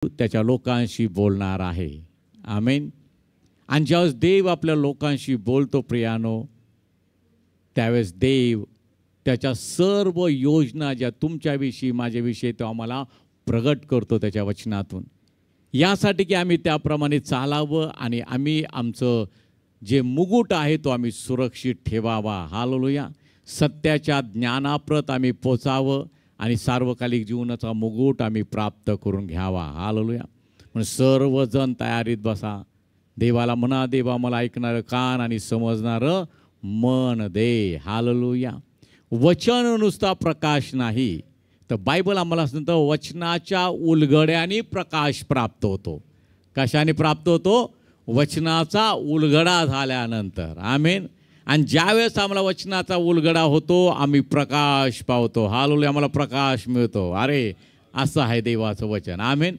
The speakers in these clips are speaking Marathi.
त्याच्या लोकांशी बोलणार आहे. आमेन. आणि ज्यावेळेस देव आपल्या लोकांशी बोलतो प्रियानो, त्यावेळेस देव त्याच्या सर्व योजना ज्या तुमच्याविषयी माझ्याविषयी तो आम्हाला प्रगट करतो त्याच्या वचनातून, यासाठी की आम्ही त्याप्रमाणे चालावं आणि आम्ही आमचं जे मुकुट आहे तो आम्ही सुरक्षित ठेवावा. हालेलुया. सत्याच्या ज्ञानाप्रत आम्ही पोचावं आणि सार्वकालिक जीवनाचा मुकुट आम्ही प्राप्त करून घ्यावा. हालेलुया. म्हणून सर्वजण तयारीत बसा. देवाला म्हणा, देवा मला ऐकणारं कान आणि समजणारं मन दे. हालेलुया. वचन नुसता प्रकाश नाही, तर बायबल आम्हाला सांगतं वचनाच्या उलगड्याने प्रकाश प्राप्त होतो. कशाने प्राप्त होतो? वचनाचा उलगडा झाल्यानंतर. आमेन. आणि ज्यावेळेस आम्हाला वचनाचा उलगडा होतो आम्ही प्रकाश पावतो. हालेलुया. आम्हाला प्रकाश मिळतो. अरे असं आहे देवाचं वचन. आमेन.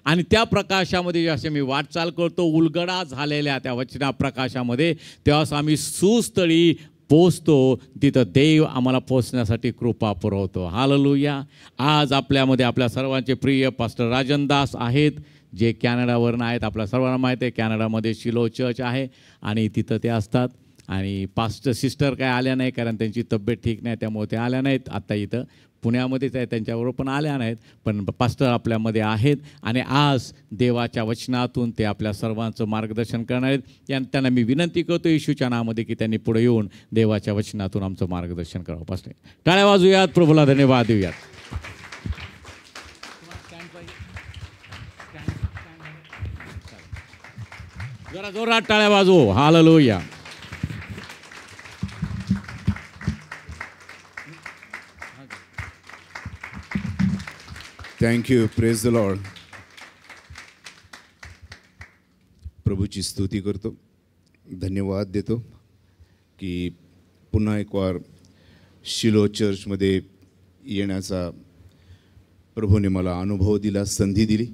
आणि त्या प्रकाशामध्ये जसे मी वाटचाल करतो उलगडा झालेल्या त्या वचना प्रकाशामध्ये, तेव्हाच आम्ही सुस्थळी पोचतो. तिथं देव आम्हाला पोचण्यासाठी कृपा पुरवतो. हालेलुया. आज आपल्यामध्ये आपल्या सर्वांचे प्रिय पास्टर राजनदास आहेत, जे कॅनडावरून आहेत. आपल्या सर्वांना माहीत आहे कॅनडामध्ये शिलो चर्च आहे आणि तिथं ते असतात. आणि पास्टर सिस्टर काय आल्या नाही, कारण त्यांची तब्येत ठीक नाही, त्यामुळे ते आल्या नाहीत. आत्ता इथं पुण्यामध्येच आहे, त्यांच्याबरोबर पण आल्या नाहीत, पण पास्टर आपल्यामध्ये आहेत. आणि आज देवाच्या वचनातून ते आपल्या सर्वांचं मार्गदर्शन करणार आहेत. त्यांना मी विनंती करतो येशूच्या नावामध्ये की त्यांनी पुढे येऊन देवाच्या वचनातून आमचं मार्गदर्शन करावं. पास्टर टाळ्या वाजूयात, प्रभूला धन्यवाद देऊयात. जरा जोरात टाळ्या वाजवू. Hallelujah. Thank you. Praise the lord. प्रभूची स्तुती करतो, धन्यवाद देतो की पुन्हा एक वार शिलो चर्चमध्ये येण्याचा प्रभूने मला अनुभव दिला, संधी दिली.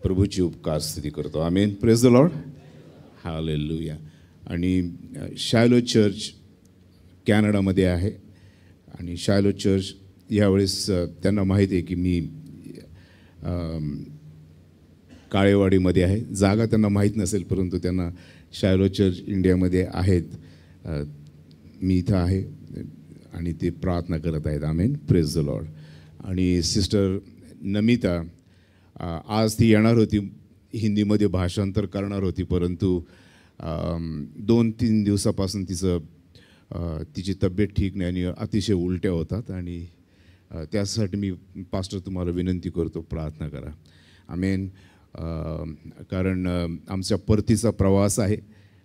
प्रभूची उपकार स्तुती करतो. Amen. Praise the Lord. Hallelujah. आणि शायलो चर्च कॅनडामध्ये आहे आणि शायलो चर्च यावेळेस त्यांना माहीत आहे की मी काळेवाडीमध्ये आहे. जागा त्यांना माहीत नसेल, परंतु त्यांना शायलो चर्च इंडियामध्ये आहेत. मी इथं आहे आणि ते प्रार्थना करत आहेत. आमेन. Praise the lord. आणि सिस्टर नमिता आज ती येणार होती, हिंदीमध्ये भाषांतर करणार होती, परंतु 2-3 दिवसापासून तिची तब्येत ठीक नाही आणि अतिशय उलट्या होतात. आणि त्यासाठी मी पास्टर तुम्हाला विनंती करतो, प्रार्थना करा. आमेन. कारण आमच्या परतीचा प्रवास आहे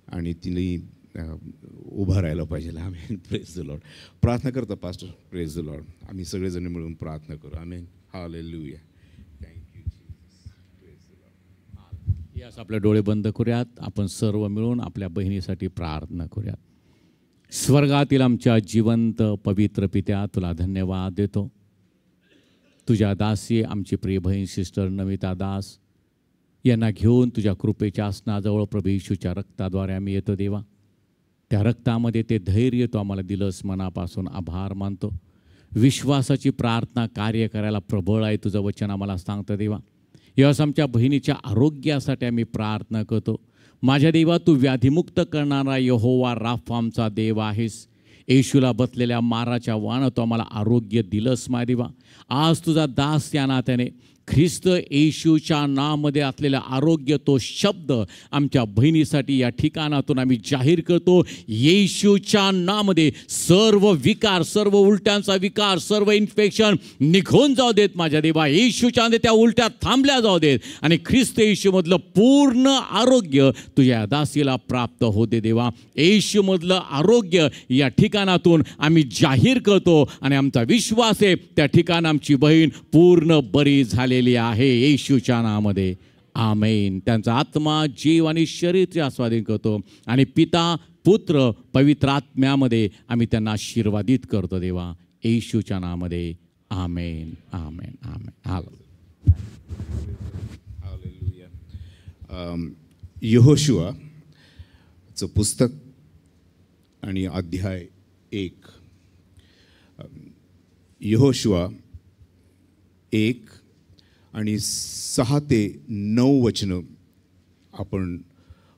आणि तिने उभं राहायला पाहिजे. आमेन. Praise the lord. प्रार्थना करता पास्टर. Praise the Lord. आम्ही सगळेजण मिळून प्रार्थना करू. Amen. Hallelujah. Thank you Jesus. Praise the lord. यास आपले डोळे बंद करूयात. आपण सर्व मिळून आपल्या बहिणीसाठी प्रार्थना करूयात. स्वर्गातील आमच्या जिवंत पवित्र पित्या, तुला धन्यवाद देतो. तुझ्या दासी आमची प्रिय बहीण सिस्टर नमिता दास यांना घेऊन तुझ्या कृपेच्या आसनाजवळ प्रभू येशूच्या रक्ताद्वारे आम्ही येतो देवा. त्या रक्तामध्ये ते धैर्य तू आम्हाला दिलंस, मनापासून आभार मानतो. विश्वासाची प्रार्थना कार्य करायला प्रबळ आहे तुझं वचन आम्हाला सांगतं देवा. यावेळेस आमच्या बहिणीच्या आरोग्यासाठी आम्ही प्रार्थना करतो. माझ्या देवा, तू व्याधीमुक्त करणारा यहोवा राफा आमचा देव आहेस. येशूला बसलेल्या माराच्या वाण तो आम्हाला आरोग्य दिलंस माझ्या देवा. आज तुझा दास या नात्याने ख्रिस्त येशूच्या नावामध्ये असलेलं आरोग्य, तो शब्द आमच्या बहिणीसाठी या ठिकाणातून आम्ही जाहीर करतो. येशूच्या नावामध्ये सर्व विकार, सर्व उलट्यांचा विकार, सर्व इन्फेक्शन निघून जाऊ देत माझ्या देवा. येशूच्या त्या उलट्या थांबल्या जाऊ देत आणि ख्रिस्त येशूमधलं पूर्ण आरोग्य तुझ्या दासीला प्राप्त होते देवा. येशूमधलं आरोग्य या ठिकाणातून आम्ही जाहीर करतो आणि आमचा विश्वास आहे त्या ठिकाण आमची बहीण पूर्ण बरी झाली आहे येशूच्या नावामध्ये. आमेन. त्यांचा आत्मा, जीव आणि शरीर आस्वादित करतो आणि पिता, पुत्र, पवित्र आत्म्यामध्ये आम्ही त्यांना आशीर्वादित करतो देवा. येशूच्या नावामध्ये. आमेन. आमेन. आमेन. हालेलुया. यहोशुआचं पुस्तक आणि अध्याय 1. यहोशुआ 1 आणि 6 ते 9 वचनं आपण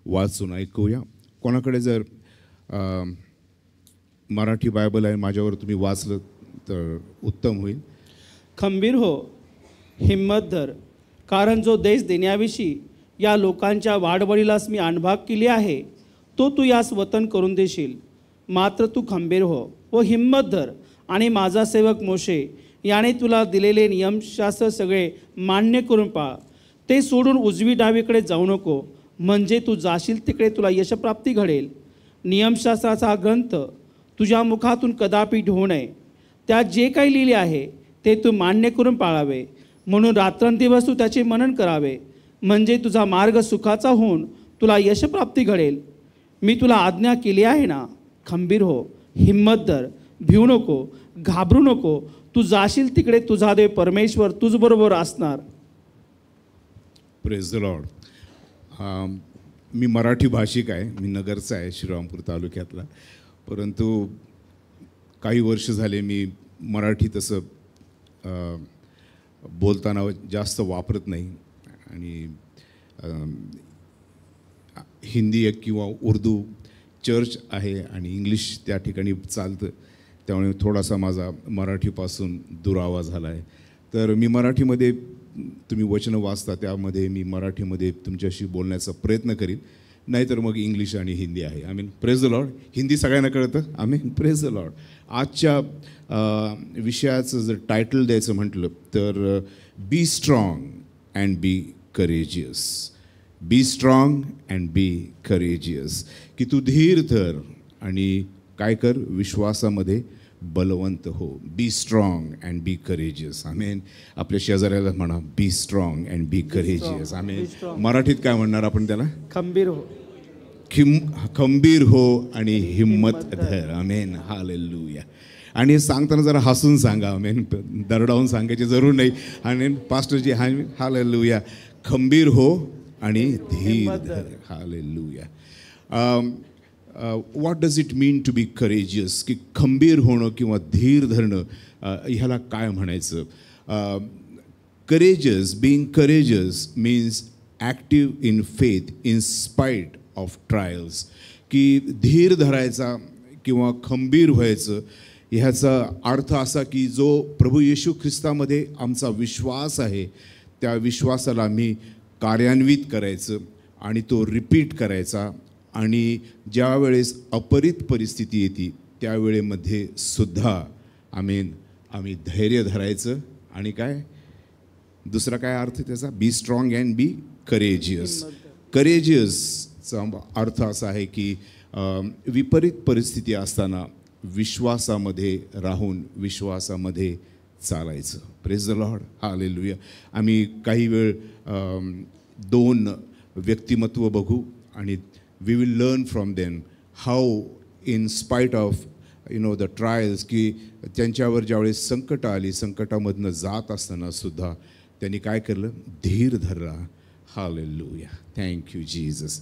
वाचून ऐकूया. कोणाकडे जर मराठी बायबल आहे माझ्यावर तुम्ही वाचलं तर उत्तम होईल. खंबीर हो, हिम्मत धर, कारण जो देश देण्याविषयी या लोकांच्या वाडवडीलास मी आणभाग केली आहे तो तू यास वतन करून देशील. मात्र तू खंबीर हो व हिम्मत धर आणि माझा सेवक मोशे याने तुला दिलेले नियमशास्त्र सगळे मान्य करून पाळ. ते सोडून उजवी डावीकडे जाऊ नको, म्हणजे तू जाशील तिकडे तुला यशप्राप्ती घडेल. नियमशास्त्राचा हा ग्रंथ तुझ्या मुखातून कदापि ढोवू नये. त्यात जे काही लिहिले आहे ते तू मान्य करून पाळावे. म्हणून रात्रंदिवस तू त्याचे मनन करावे, म्हणजे तुझा मार्ग सुखाचा होऊन तुला यशप्राप्ती घडेल. मी तुला आज्ञा केली आहे ना. खंबीर हो, हिम्मत धर, भिवू नको, घाबरू नको. तू जाशील तिकडे तुझा देव परमेश्वर तुझबरोबर असणार. Praise the lord. मी मराठी भाषिक आहे, मी नगरचा आहे, श्रीरामपूर तालुक्यातला. परंतु काही वर्ष झाले मी मराठी तसं बोलताना जास्त वापरत नाही आणि हिंदी किंवा उर्दू चर्च आहे आणि इंग्लिश त्या ठिकाणी चालतं, त्यामुळे थोडासा माझा मराठीपासून दुरावा झाला आहे. तर मी मराठीमध्ये तुम्ही वचनं वाचता त्यामध्ये मी मराठीमध्ये तुमच्याशी बोलण्याचा प्रयत्न करीन, नाहीतर मग इंग्लिश आणि हिंदी आहे. I mean praise the Lord. Hindi सगळ्यांना कळतं. I mean praise the Lord. आजच्या विषयाचं जर टायटल द्यायचं म्हटलं तर बी strong and be courageous. B strong and be courageous, की तू धीर धर आणि काय कर, विश्वासामध्ये बलवंत हो. Be strong and be courageous. Amen. आपल्या शेजाऱ्याला म्हणा be strong and be courageous. Amen. मराठीत काय म्हणणार आपण त्याला? खंबीर हो. खंबीर हो आणि हिम्मत धर. आमेन. हालेलुया. आणि सांगताना जरा हसून सांगा. आमेन. दरडावून सांगायची जरूर नाही. आणि पास्टरजी हालेलुया. खंबीर हो आणि धीर धर. Hallelujah. What does it mean to be courageous? की खंबीर होणं किंवा धीर धरणं ह्याला काय म्हणायचं? Courageous, being courageous means active in faith in spite of trials. की धीर धरायचा किंवा खंबीर व्हायचं ह्याचा अर्थ असा की जो प्रभू येशू ख्रिस्तामध्ये आमचा विश्वास आहे त्या विश्वासाला आम्ही कार्यान्वित करायचं आणि तो रिपीट करायचा. आणि ज्या वेळेस अपरित परिस्थिती येते त्यावेळेमध्ये सुद्धा आम्ही धैर्य धरायचं. आणि काय दुसरा काय अर्थ त्याचा? Be strong and be courageous. करेजियसचा अर्थ असा आहे की विपरीत परिस्थिती असताना विश्वासामध्ये राहून विश्वासामध्ये चालायचं. Praise the Lord. हालेलुया. आम्ही काही वेळ 2 व्यक्तिमत्व बघू आणि we will learn from them how in spite of the trials, की त्यांच्यावर ज्यावेळेस संकट आली, संकटामधनं जात असताना सुद्धा त्यांनी काय केलं? धीर धरला. हालेलुया. Thank you Jesus.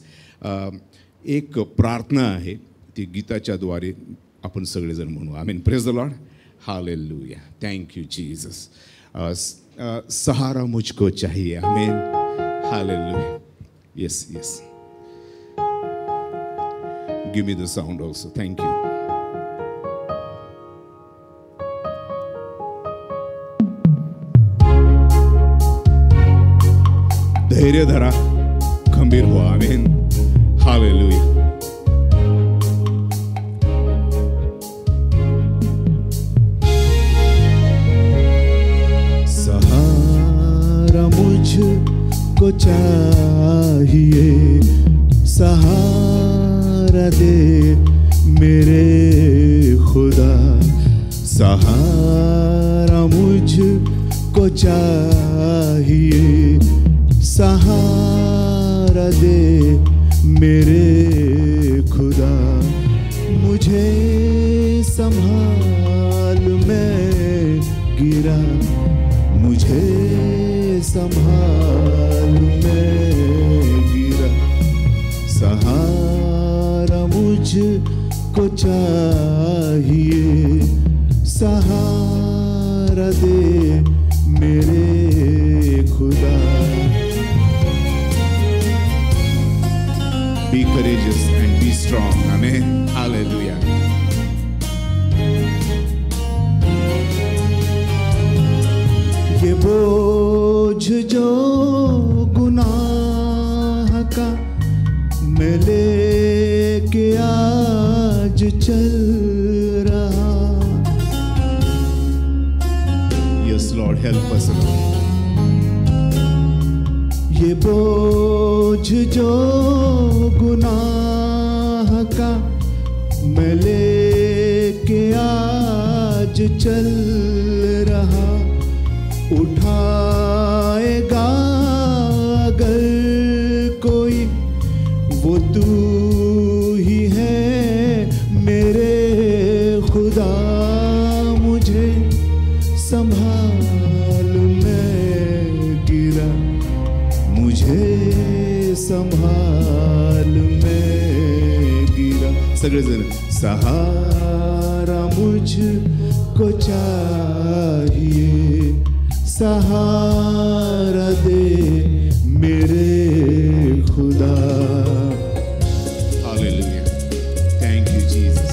एक प्रार्थना आहे ती गीताच्याद्वारे आपण सगळेजण म्हणू. Amen. Praise the Lord. Hallelujah. Thank you Jesus. सहारा मुझको चाहिए. Amen. Hallelujah. Yes yes. Give me the sound also. Thank you. धैर्य धरा, खंबीर हो. आमेन. हालेलुया. सहारा मुझको चाहिए, सहारा दे मेरे खुदा. सहारा मुझको चाहिए, सहारा दे मेरे खुदा. मुझे संभाल मैं गिरा, मुझे संभाल मैं गिरा. सहारा मुझको चाहिए, सहारा दे मेरे खुदा. be courageous and be strong. Amen. Hallelujah. ये बोझ जो गुनाह का मैं लेके आज चल रहा. Yes, Lord, help us, Lord. ये बोझ जो गुनाह का मैं लेके आज चल रहा. उठाएगा अगर कोई वो तू ही है मेरे खुदा. मुझे संभाल मैं गिरा, मुझे संभाल मैं गिरा. सगळेजण सहारा मुझको चाहिए, सहारा दे मेरे खुदा. Hallelujah. Thank you, Jesus.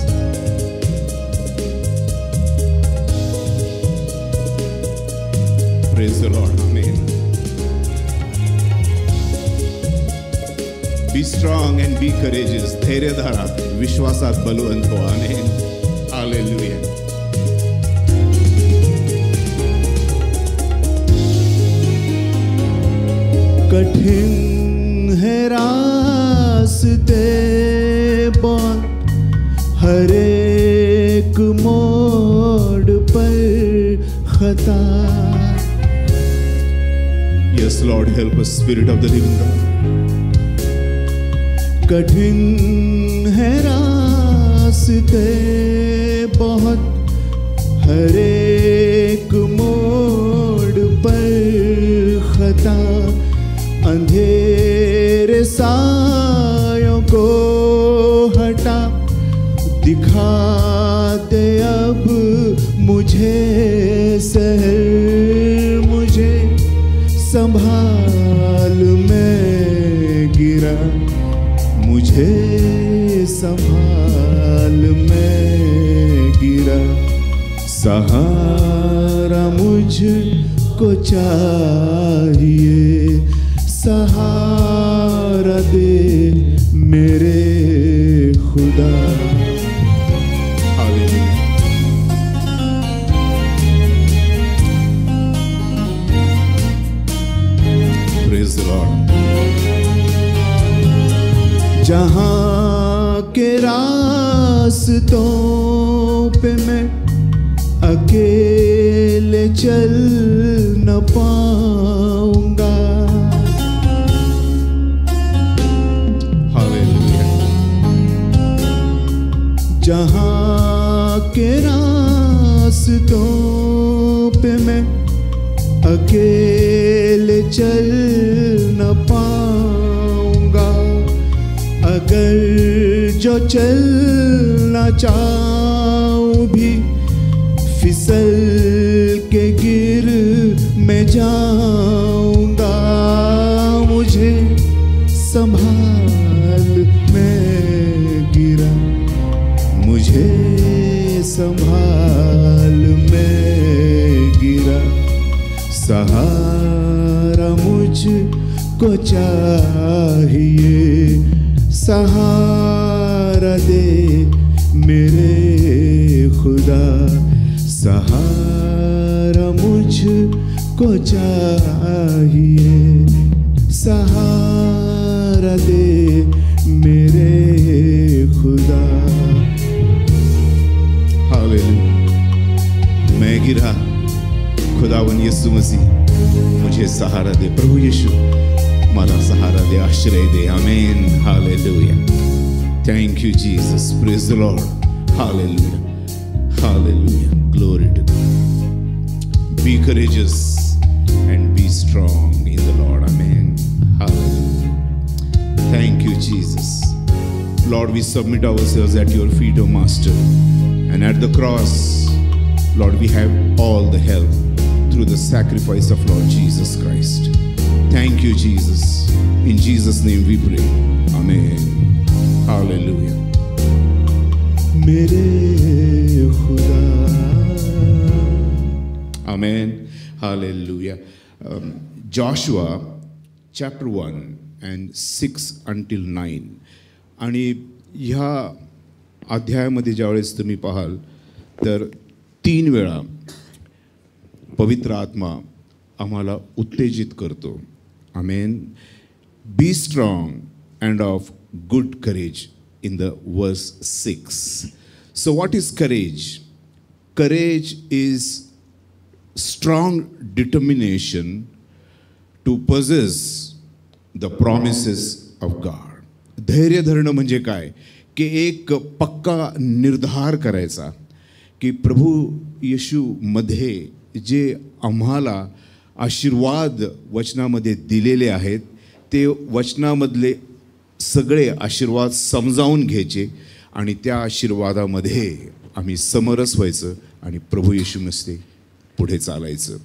Praise the Lord. Amen. Be strong and be courageous. धैर्य धरा, विश्वासात बलवंत हो. Amen. Hallelujah. कठिन है रास्ते बहुत, हर एक मोड़ पर खता. Yes, Lord, help us, Spirit of the living God. कठिन है रास्ते बहुत, हर एक मोड़ पर खता. अंधेरे सायों को हटा, दिखा दे अब मुझे शहर. मुझे संभाल मैं गिरा, मुझे संभाल मैं गिरा. सहारा मुझको चाहिए, सहारा दे मेरे खुदा. Hallelujah. Praise the Lord. जहाँ के रास्तों पे मैं अकेले चल न पाऊंगा. Hallelujah. जहाँ के रास्तों पे मैं अकेले चल न पाऊंगा. अगर जो चलना चाहूं भी फिसल के गिर मैं जाऊंगा. मुझे संभाल मैं गिरा, मुझे संभाल मैं गिरा. सहारा मुझको चाहिए, सहारा दे मेरे खुदा. सहारा मुझको चाहिए, सहारा दे मेरे खुदा. Hallelujah. मैं गिरा, खुदावन यीशु मसीह मुझे सहारा दे. प्रभु यीशु मला सहारा दे, आश्रय दे. Amen. Hallelujah. Thank you, Jesus. Praise the Lord. Hallelujah. Hallelujah. Glory to God. Be courageous and be strong in the Lord. Amen. Hallelujah. Thank you, Jesus. Lord, we submit ourselves at your feet, O Master. And at the cross, Lord, we have all the help through the sacrifice of Lord Jesus Christ. Thank you, Jesus. In Jesus' name we pray. Amen. Hallelujah. मेरे खुदा. Amen. Hallelujah. Joshua chapter 1 and 6 until 9. आणि ह्या अध्यायामध्ये ज्यावेळेस तुम्ही पाहाल तर 3 वेळा पवित्र आत्मा आम्हाला उत्तेजित करतो. Amen. Be strong and of good courage in the verse 6. So what is courage? Courage is strong determination to possess the promises of God. धैर्य धरणं म्हणजे काय की एक पक्का निर्धार करायचा की प्रभू येशू मध्ये जे आम्हाला आशीर्वाद वचनामध्ये दिलेले आहेत ते वचनामधले सगळे आशीर्वाद समजावून घ्यायचे आणि त्या आशीर्वादामध्ये आम्ही समरस व्हायचं आणि प्रभू येशूमध्ये पुढे चालायचं.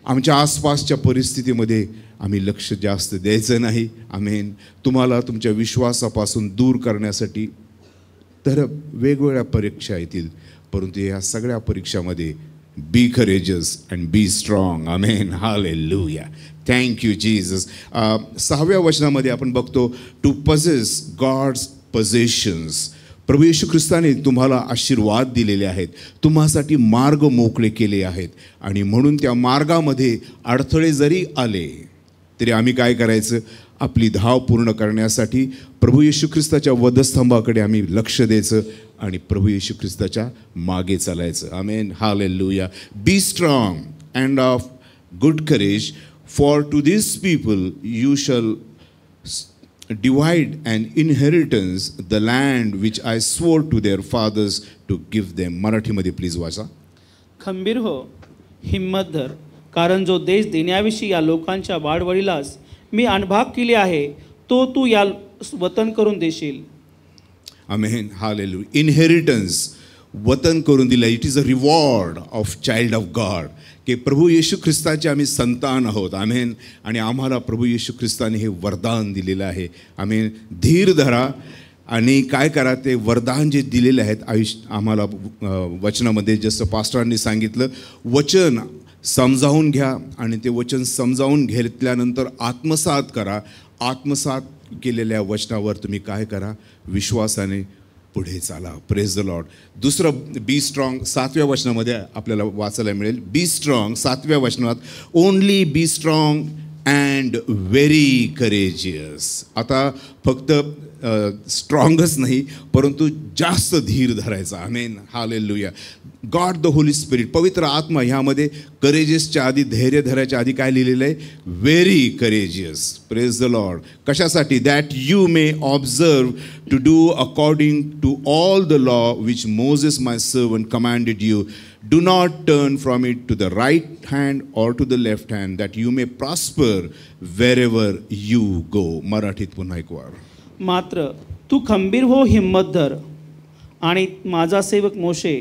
आमच्या आसपासच्या परिस्थितीमध्ये आम्ही लक्ष जास्त द्यायचं नाही. आमेन. तुम्हाला तुमच्या विश्वासापासून दूर करण्यासाठी तर वेगवेगळ्या परीक्षा येतील, परंतु या सगळ्या परीक्षामध्ये be courageous and be strong. Amen. Hallelujah. Thank you Jesus. 6व्या वचनामध्ये आपण बघतो टू पजेस गॉड्स पोझेशन्स. प्रभू येशू ख्रिस्ताने तुम्हाला आशीर्वाद दिलेले आहेत, तुम्हासाठी मार्ग मोकळे केले आहेत आणि म्हणून त्या मार्गामध्ये अडथळे जरी आले तरी आम्ही काय करायचं, आपली धाव पूर्ण करण्यासाठी प्रभू येशू ख्रिस्ताच्या वधस्तंभाकडे आम्ही लक्ष द्यायचं आणि प्रभू येशू ख्रिस्ताच्या मागे चालायचं. Amen. Hallelujah. Be strong and of good courage for to this people you shall divide an inheritance the land which I swore to their fathers to give them. मराठीमध्ये प्लीज वाचा. खंबीर हो, हिम्मत धर, कारण जो देश देण्याविषयी या लोकांच्या वाडवडिलास मी अनभाग केली आहे तो तू या वतन करून देशील. आमेन. हालेलुया. इनहेरिटन्स वतन करून दिलं. It is a reward of child of God की प्रभू येशू ख्रिस्ताचे आम्ही संतान आहोत. आमेन. आणि आम्हाला प्रभू येशू ख्रिस्ताने हे वरदान दिलेलं आहे. आमेन. धीर धरा आणि काय करा, ते वरदान जे दिलेले आहेत आम्हाला वचनामध्ये जसं पास्टरांनी सांगितलं, वचन समजावून घ्या आणि ते वचन समजावून घेतल्यानंतर आत्मसात करा. आत्मसात केलेल्या वचनावर तुम्ही काय करा, विश्वासाने पुढे चाला. Praise the Lord. दुसरं बी स्ट्रॉंग 7व्या वचनामध्ये आपल्याला वाचायला मिळेल. बी स्ट्रॉंग 7व्या वचनात only be strong and very courageous. आता फक्त स्ट्रॉंगच नाही परंतु जास्त धीर धरायचा. Amen. Hallelujah. God the holy spirit, पवित्र आत्मा ह्यामध्ये करेजियसच्या आधी, धैर्य धरायच्या आधी काय लिहिलेलं आहे, very courageous. Praise the lord. कशासाठी, that you may observe to do according to all the law which Moses my servant commanded you. Do not turn from it to the right hand or to the left hand, that you may prosper wherever you go. मराठीत पुन्हा एक वार. मात्र तू खंबीर हो, हिम्मत धर, आणि माझा सेवक मोशे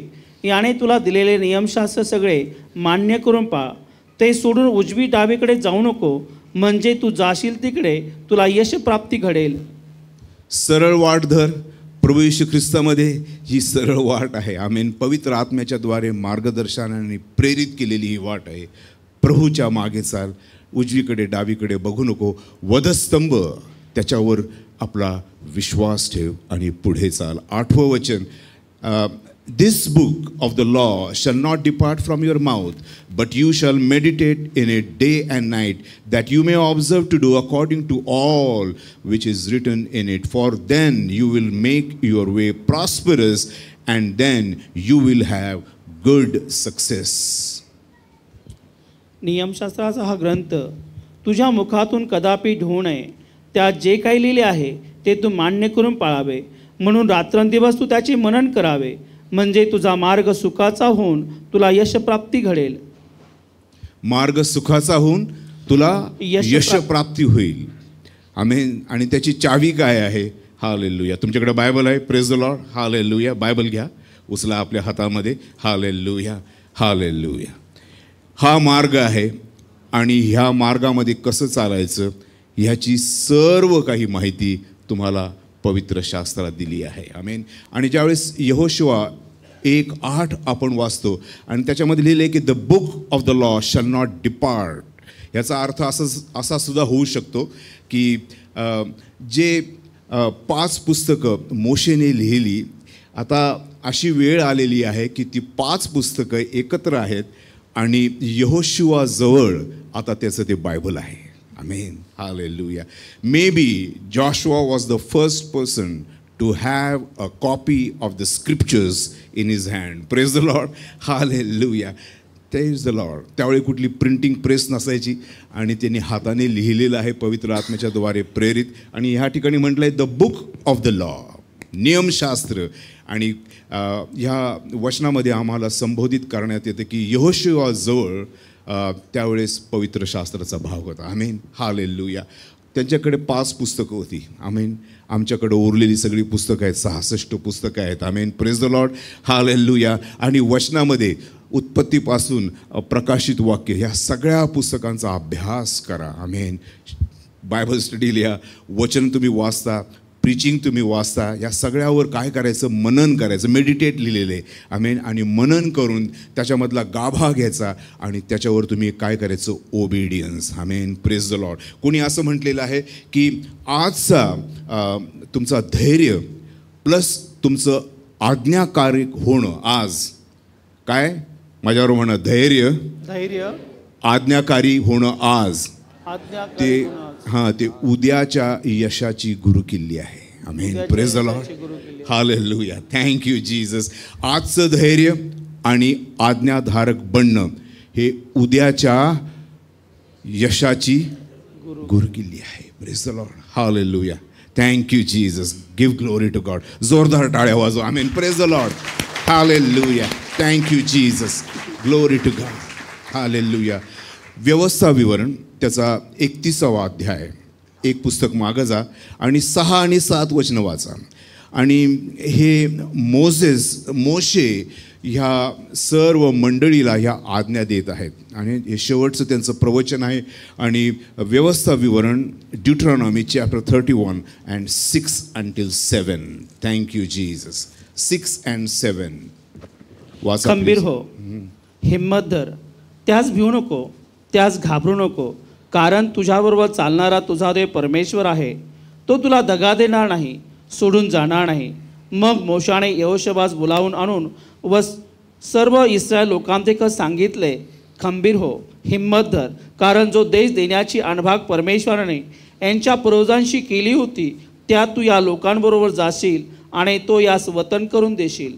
याने तुला दिलेले नियमशास्त्र सगळे मान्य करून पहा. ते सोडून उजवी डावीकडे जाऊ नको, म्हणजे तू जाशील तिकडे तुला यश प्राप्ती घडेल. सरळ वाट धर. प्रभू येशू ख्रिस्तामध्ये ही सरळ वाट आहे. आमेन. पवित्र आत्म्याच्या द्वारे मार्गदर्शनाने प्रेरित केलेली ही वाट आहे. प्रभूच्या मागे चाल, उजवीकडे डावीकडे बघू नको. वधस्तंभ त्याच्यावर आपला विश्वास ठेव आणि पुढे चाल. 8वं वचन, This book of the law shall not depart from your mouth, but you shall meditate in it day and night, that you may observe to do according to all which is written in it. For then you will make your way prosperous, and then you will have good success. नियमशास्त्राचा हा ग्रंथ तुझ्या मुखातून कदापि ढोवू नये. त्यात जे काही लिहिले आहे ते तू मान्य करून पाळावे, म्हणून रात्रंदिवस तू त्याचे मनन करावे, म्हणजे तुझा मार्ग सुखाचा होऊन तुला यश प्राप्ती घडेल. मार्ग सुखाचा होऊन तुला यश प्राप्ती होईल. आमेन. आणि त्याची चावी काय आहे? हालेलुया. तुमच्याकडे बायबल आहे? Praise the Lord. Hallelujah. Bible घ्या, उचला आपल्या हातामध्ये. हालेलुया. हालेलुया. हा मार्ग आहे आणि ह्या मार्गामध्ये कसं चालायचं ह्याची सर्व काही माहिती तुम्हाला पवित्र शास्त्रात दिली आहे. आमेन. आणि ज्यावेळेस यहोशुआ 1:8 आपण वाचतो आणि त्याच्यामध्ये लिहिलं आहे की the book of the law shall not depart. याचा अर्थ असा सुद्धा होऊ शकतो की जे 5 पुस्तकं मोशेने लिहिली, आता अशी वेळ आलेली आहे की ती 5 पुस्तकं एकत्र आहेत आणि यहोशुआजवळ आता त्याचं ते बायबल आहे. आमेन. Hallelujah. Maybe Joshua was the first person to have a copy of the scriptures in his hand. Praise the Lord. Hallelujah. Praise the Lord. त्यावेळी कुठली प्रिंटिंग प्रेस नसायची आणि त्यांनी हाताने लिहिलेलं आहे पवित्र आत्म्याच्या द्वारे प्रेरित. आणि ह्या ठिकाणी म्हटलं आहे the book of the law, नियमशास्त्र. आणि ह्या वचनामध्ये आम्हाला संबोधित करण्यात येतं की यहोशुआजवळ त्यावेळेस पवित्र शास्त्राचा भाग होता. आमेन. हालेलुया. त्यांच्याकडे 5 पुस्तकं होती. आमेन. आमच्याकडे उरलेली सगळी पुस्तकं आहेत, 66 पुस्तकं आहेत. Amen. Praise the Lord. Hallelujah. आणि वचनामध्ये उत्पत्तीपासून प्रकाशित वाक्य ह्या सगळ्या पुस्तकांचा अभ्यास करा. आमेन. बायबल स्टडी लिहा, वचन तुम्ही वाचता, प्रीचिंग तुम्ही वाचता, या सगळ्यावर काय करायचं, मनन करायचं. मेडिटेट लिहिलेलं आहे. आमेन. आणि मनन करून त्याच्यामधला गाभा घ्यायचा आणि त्याच्यावर तुम्ही काय करायचं, obedience. Amen. Praise the Lord. कोणी असं म्हटलेलं आहे की आजचा तुमचा धैर्य प्लस तुमचं आज्ञाकारी होणं, आज काय माझ्यावर म्हणा, धैर्य आज्ञाकारी होणं आज, ते ते उद्याच्या यशाची गुरुकिल्ली आहे. Amen. Praise the Lord. Hallelujah. Thank you Jesus. आजचं धैर्य आणि आज्ञाधारक बनणं हे उद्याच्या यशाची गुरुकिल्ली आहे. Praise the Lord. Hallelujah. Thank you Jesus. Give glory to God. जोरदार टाळ्या वाजवा. Amen. Praise the Lord. Hallelujah. Thank you Jesus. Glory to God. Hallelujah. व्यवस्था विवरण त्याचा 31वा अध्याय, एक पुस्तक मागं जा आणि 6 आणि 7 वचनं वाचा. आणि हे मोशे ह्या सर्व मंडळीला ह्या आज्ञा देत आहेत आणि हे शेवटचं त्यांचं प्रवचन आहे. आणि व्यवस्था विवरण Deuteronomy chapter 31 and 6 until 7. Thank you Jesus. 6 and 7 वाचा. खंबीर हो, हिम्मत धर, त्यास भिवू नको, त्यास घाबरू नको, कारण तुझ्याबरोबर चालणारा तुझा देव परमेश्वर आहे. तो तुला दगा देणार नाही, सोडून जाणार नाही. मग मोशाने यहोशुआस बोलावून आणून व सर्व इस्रायल लोकांदेखत सांगितले, खंबीर हो, हिम्मत धर, कारण जो देश देण्याची अणभाग परमेश्वराने यांच्या पूर्वजांशी केली होती त्यात तू या लोकांबरोबर जाशील आणि तो यास वतन करून देशील.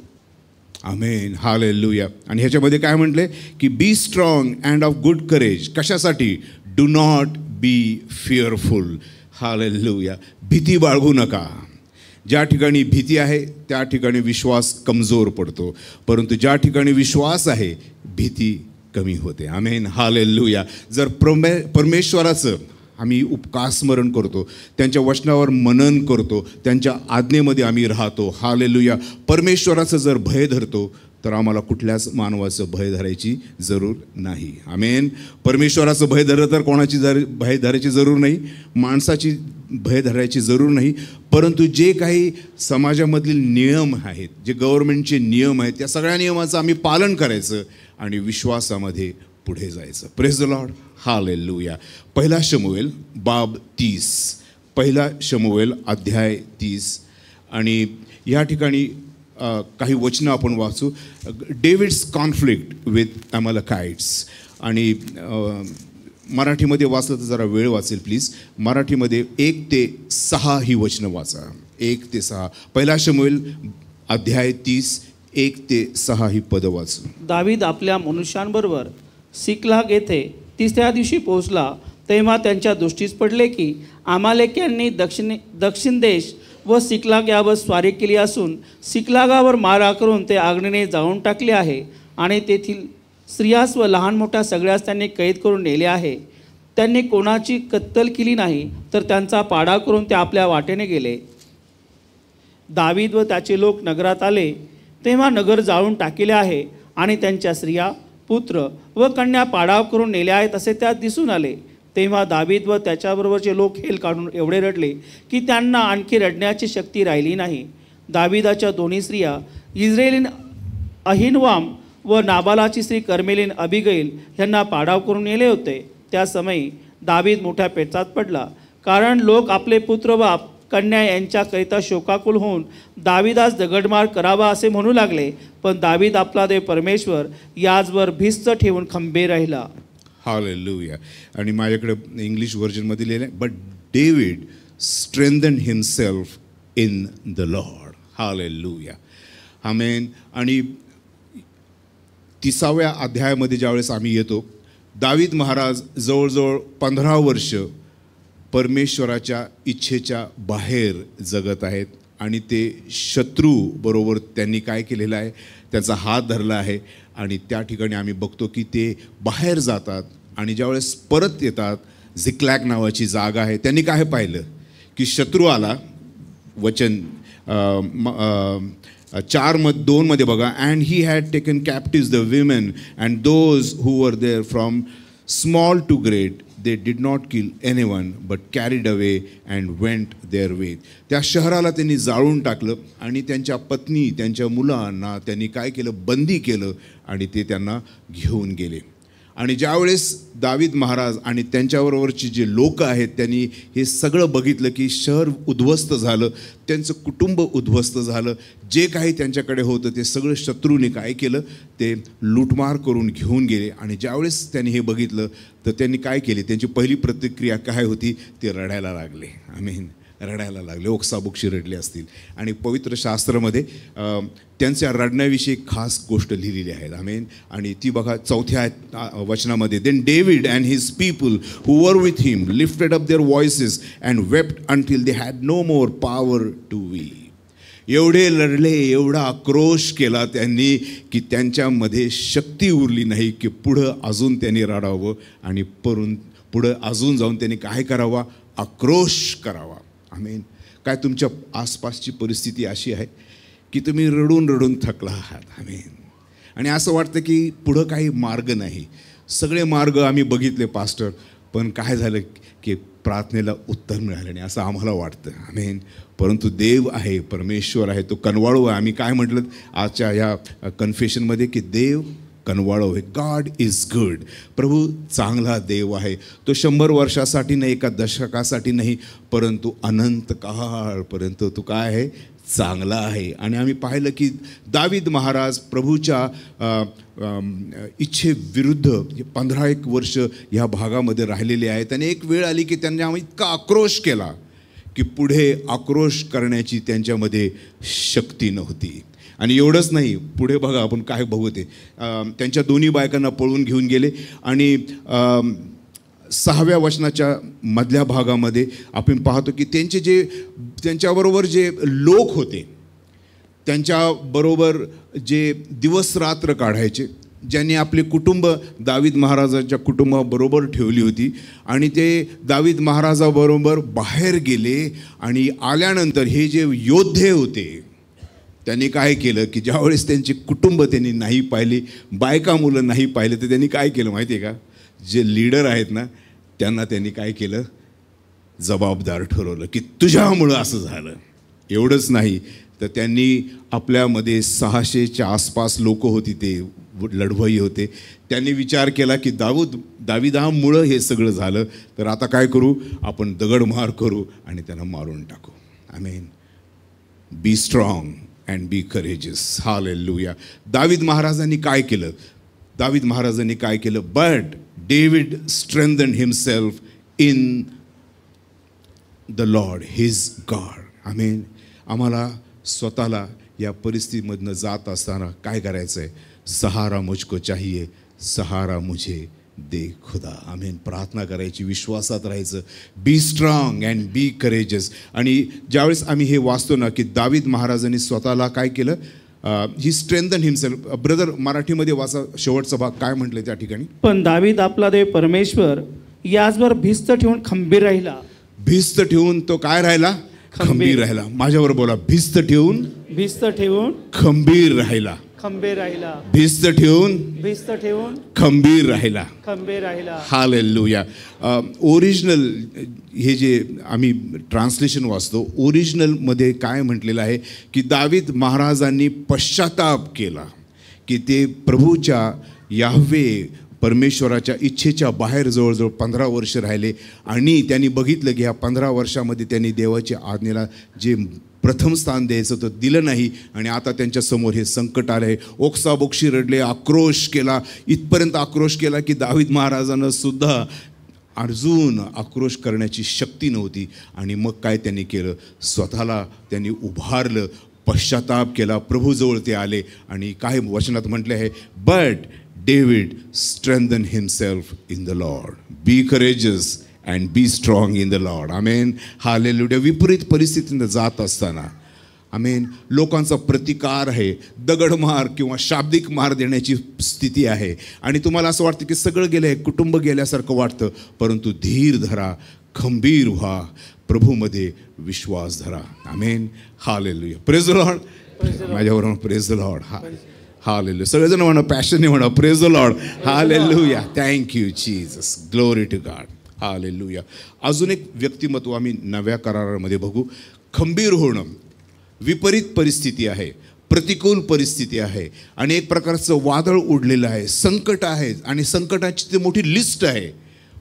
आमेन. हालेलुया. आणि ह्याच्यामध्ये काय म्हटले की be strong and of good courage. कशासाठी? Do not be fearful. Hallelujah. भीती बाळगू नका. ज्या ठिकाणी भीती आहे त्या ठिकाणी विश्वास कमजोर पडतो, परंतु ज्या ठिकाणी विश्वास आहे भीती कमी होते. आमेन. हालेलुया. जर परमेश्वराचं आम्ही उपकार स्मरण करतो, त्यांच्या वचनावर मनन करतो, त्यांच्या आज्ञेमध्ये आम्ही राहतो. हालेलुया. परमेश्वराचं जर भय धरतो तर आम्हाला कुठल्याच मानवाचं भय धरायची जरूर नाही. आमेन. परमेश्वराचं भय धरलं तर कोणाची भय धरायची जरूर नाही, माणसाची भय धरायची जरूर नाही. परंतु जे काही समाजामधील नियम आहेत, जे गव्हर्नमेंटचे नियम आहेत, त्या सगळ्या नियमाचं आम्ही पालन करायचं आणि विश्वासामध्ये पुढे जायचं. Praise the Lord. हालेलुया. 1 शमूएल बाब 30. 1 शमूएल अध्याय 30. आणि या ठिकाणी काही वचनं आपण वाचू. डेव्हिड्स कॉन्फ्लिक्ट विथ अमलेकाइट्स. आणि मराठीमध्ये वाचलं तर जरा वेळ वाचेल प्लीज. मराठीमध्ये 1 ते 6 ही वचनं वाचा. 1 ते 6. 1 शमूएल अध्याय 30 1 ते 6 ही पदं वाचू. दावीद आपल्या मनुष्यांबरोबर सिकलाग येथे 3ऱ्या दिवशी पोहोचला, तेव्हा त्यांच्या दृष्टीस पडले की अमालेक्यांनी दक्षिण देश व सिकलाग यावर स्वारी केली असून सिकलागावर मारा करून ते आग्नेने जाळून टाकले आहे आणि तेथील स्त्रियास व लहान मोठ्या सगळ्यास त्यांनी कैद करून नेले आहे. त्यांनी कोणाची कत्तल केली नाही, तर त्यांचा पाडा करून ते आपल्या वाटेने गेले. दावीद व त्याचे लोक नगरात आले, तेव्हा नगर जाळून टाकले आहे आणि त्यांच्या स्त्रिया, पुत्र व कन्या पाडाव करून नेल्या आहेत असे त्यात दिसून आले. तेव्हा दावीद व त्याच्याबरोबरचे लोक हेल काढून एवढे रडले की त्यांना आणखी रडण्याची शक्ती राहिली नाही. दावीदाच्या दोन्ही स्त्रिया इस्रायलीन अहिनवाम व नाबालाची स्त्री कर्मेलीन अबिगैल यांना पाडाव करून नेले होते. त्या समयी दावीद मोठ्या पेचात पडला, कारण लोक आपले पुत्र व कन्या यांच्याकरिता शोकाकुल होऊन दावीदास दगडमार करावा असे म्हणू लागले. पण दावीद आपला देव परमेश्वर याचवर भिस्त ठेवून खंबीर राहिला. हालेलुया. आणि माझ्याकडे इंग्लिश व्हर्जनमध्ये लिहिलं आहे, but David strengthened himself in the Lord. Hallelujah. Amen. आणि 30व्या अध्यायामध्ये ज्यावेळेस आम्ही येतो, दावीद महाराज जवळजवळ 15 वर्ष परमेश्वराच्या इच्छेच्या बाहेर जगत आहेत आणि ते शत्रू बरोबर त्यांनी काय केलेलं आहे, त्याचा हात धरला आहे. आणि त्या ठिकाणी आम्ही बघतो की ते बाहेर जातात आणि ज्यावेळेस परत येतात, झिक्लॅग नावाची जागा आहे, त्यांनी काय पाहिलं की शत्रू आला. वचन 4:2 बघा, and he had taken captives the women and those who were there from small to great. They did not kill anyone but carried away and went their way. त्या शहराला त्यांनी जाळून टाकलं आणि त्यांच्या पत्नी, त्यांच्या मुलांना त्यांनी काय केलं, बंदी केलं आणि ते त्यांना घेऊन गेले. आणि ज्यावेळेस दावीद महाराज आणि त्यांच्याबरोबरची जे लोक आहेत त्यांनी हे सगळं बघितलं की शहर उद्ध्वस्त झालं, त्यांचं कुटुंब उद्ध्वस्त झालं, जे काही त्यांच्याकडे होतं ते सगळं शत्रूने काय केलं, ते लूटमार करून घेऊन गेले. आणि ज्यावेळेस त्यांनी हे बघितलं तर त्यांनी काय केले, त्यांची पहिली प्रतिक्रिया काय होती, ते रडायला लागले. आमीन. रडायला लागले, ओक्साबोक्षी रडले असतील. आणि पवित्र शास्त्रामध्ये त्यांच्या रडण्याविषयी खास गोष्ट लिहिलेली आहे. आमेन. आणि ती बघा 4थ्या वचनामध्ये, then David and his people who were with him lifted up their voices and wept until they had no more power to weep. एवढे लढले, एवढा आक्रोश केला त्यांनी की त्यांच्यामध्ये शक्ती उरली नाही की पुढं अजून त्यांनी रडावं आणि पुढं अजून जाऊन त्यांनी काय करावा, आक्रोश करावा. आमेन. काय तुमच्या आसपासची परिस्थिती अशी आहे की तुम्ही रडून रडून थकला आहात. आमेन. आणि असं वाटतं की पुढं काही मार्ग नाही. सगळे मार्ग आम्ही बघितले पास्टर, पण काय झालं की प्रार्थनेला उत्तर मिळालं नाही असं आम्हाला वाटतं. आमेन. परंतु देव आहे, परमेश्वर आहे, तो कनवाळू आहे. आम्ही काय म्हटलं आजच्या ह्या कन्फेशनमध्ये की देव कनवाळू आहे. God is good. प्रभू चांगला देव आहे. तो 100 वर्षासाठी नाही, एका दशकासाठी नाही, परंतु अनंत काळपर्यंत तो काय आहे, चांगला आहे. आणि आम्ही पाहिलं की दावीद महाराज प्रभूच्या इच्छेविरुद्ध 15 वर्ष ह्या भागामध्ये राहिलेले आहेत. आणि एक वेळ आली की त्यांनी आम्ही इतका आक्रोश केला की पुढे आक्रोश करण्याची त्यांच्यामध्ये शक्ती नव्हती. आणि एवढंच नाही, पुढे बघा आपण काय बघू ते, त्यांच्या दोन्ही बायकांना पळून घेऊन गेले. आणि 6व्या वचनाच्या मधल्या भागामध्ये आपण पाहतो की त्यांच्याबरोबर जे लोक होते, त्यांच्याबरोबर जे दिवस रात्र काढायचे, ज्यांनी आपले कुटुंब दावीद महाराजाच्या कुटुंबाबरोबर ठेवली होती, आणि ते दावीद महाराजाबरोबर बाहेर गेले. आणि आल्यानंतर हे जे योद्धे होते त्यांनी काय केलं की ज्यावेळेस त्यांची कुटुंब त्यांनी नाही पाहिली, बायका मुलं नाही पाहिले, तर त्यांनी काय केलं माहिती आहे का, जे लीडर आहेत ना त्यांना त्यांनी काय केलं, जबाबदार ठरवलं की तुझ्यामुळं असं झालं. एवढंच नाही तर त्यांनी आपल्यामध्ये 600च्या आसपास लोक होती, ते लढवई होते. त्यांनी विचार केला की दाविदामुळं हे सगळं झालं, तर आता काय करू, आपण दगडमार करू आणि त्यांना मारून टाकू. Amen. Be strong and be courageous. Hallelujah. दावीद महाराजांनी काय केलं, but David strengthened himself in the Lord his God. Amen. आम्हाला स्वतःला या परिस्थितीमधनं जात असताना काय करायचं आहे, सहारा मुझको चाहिए, सहारा मुझे दे खुदा. आमेन. प्रार्थना करायची, विश्वासात राहायचं. बी स्ट्रॉंग अँड बी करेजियस. आणि ज्यावेळेस आम्ही हे वाचतो ना की दावीद महाराजांनी स्वतःला काय केलं, ही स्ट्रेंथन हिमसेल्फ. ब्रदर मराठीमध्ये वाचा शेवटचा भाग, काय म्हटलं त्या ठिकाणी. पण दावीद आपला देव परमेश्वर याचवर भिस्त ठेवून खंबीर राहिला. भिस्त ठेवून तो काय राहिला, खंबीर राहिला. माझ्यावर बोला, भिस्त ठेवून खंबीर राहिला. खंबीर राहिला. भिस्त ठेवून भिस्त ठेवून खंबीर राहिला. खंबीर राहिला. हालेलुया. ओरिजिनल हे जे आम्ही ट्रान्सलेशन वाचतो, ओरिजिनलमध्ये काय म्हटलेलं आहे की दावीद महाराजांनी पश्चाताप केला की ते प्रभूच्या याह्वे परमेश्वराच्या इच्छेच्या बाहेर जवळजवळ 15 वर्ष राहिले आणि त्यांनी बघितलं की ह्या 15 वर्षामध्ये त्यांनी देवाच्या आज्ञेला जे प्रथम स्थान द्यायचं तर दिलं नाही आणि आता त्यांच्यासमोर हे संकट आलं आहे. ओक्साबोक्षी रडले, आक्रोश केला, इथपर्यंत आक्रोश केला की दावीद महाराजांना सुद्धा अजून आक्रोश करण्याची शक्ती नव्हती. आणि मग काय त्यांनी केलं, स्वतःला त्यांनी उभारलं, पश्चाताप केला, प्रभूजवळ ते आले आणि काय वचनात म्हटले आहे, but David strengthened himself in the Lord. Be courageous and be strong in the Lord. Amen. Hallelujah. विपरीत परिस्थितीने जात असताना, आमेन, लोकांचा प्रतिकार आहे, दगडमार किंवा शाब्दिक मार देण्याची स्थिती आहे आणि तुम्हाला असं वाटतं की सगळं गेलं आहे, कुटुंब गेल्यासारखं वाटतं, परंतु धीर धरा, खंबीर व्हा, प्रभूमध्ये विश्वास धरा. आमेन. हालेलुया. Praise the Lord. माझ्याबरोबर प्रेज द लॉर्ड. हालेलुया. सगळेजण म्हणा, पॅशनने म्हणा, praise the Lord. Hallelujah. Thank you Jesus. Glory to God. हालेलुया. अजून एक व्यक्तिमत्व आम्ही नव्या करारामध्ये बघू. खंबीर होणं. विपरीत परिस्थिती आहे, प्रतिकूल परिस्थिती आहे आणि एक प्रकारचं वादळ उडलेलं आहे, संकट आहे आणि संकटाची ती मोठी लिस्ट आहे.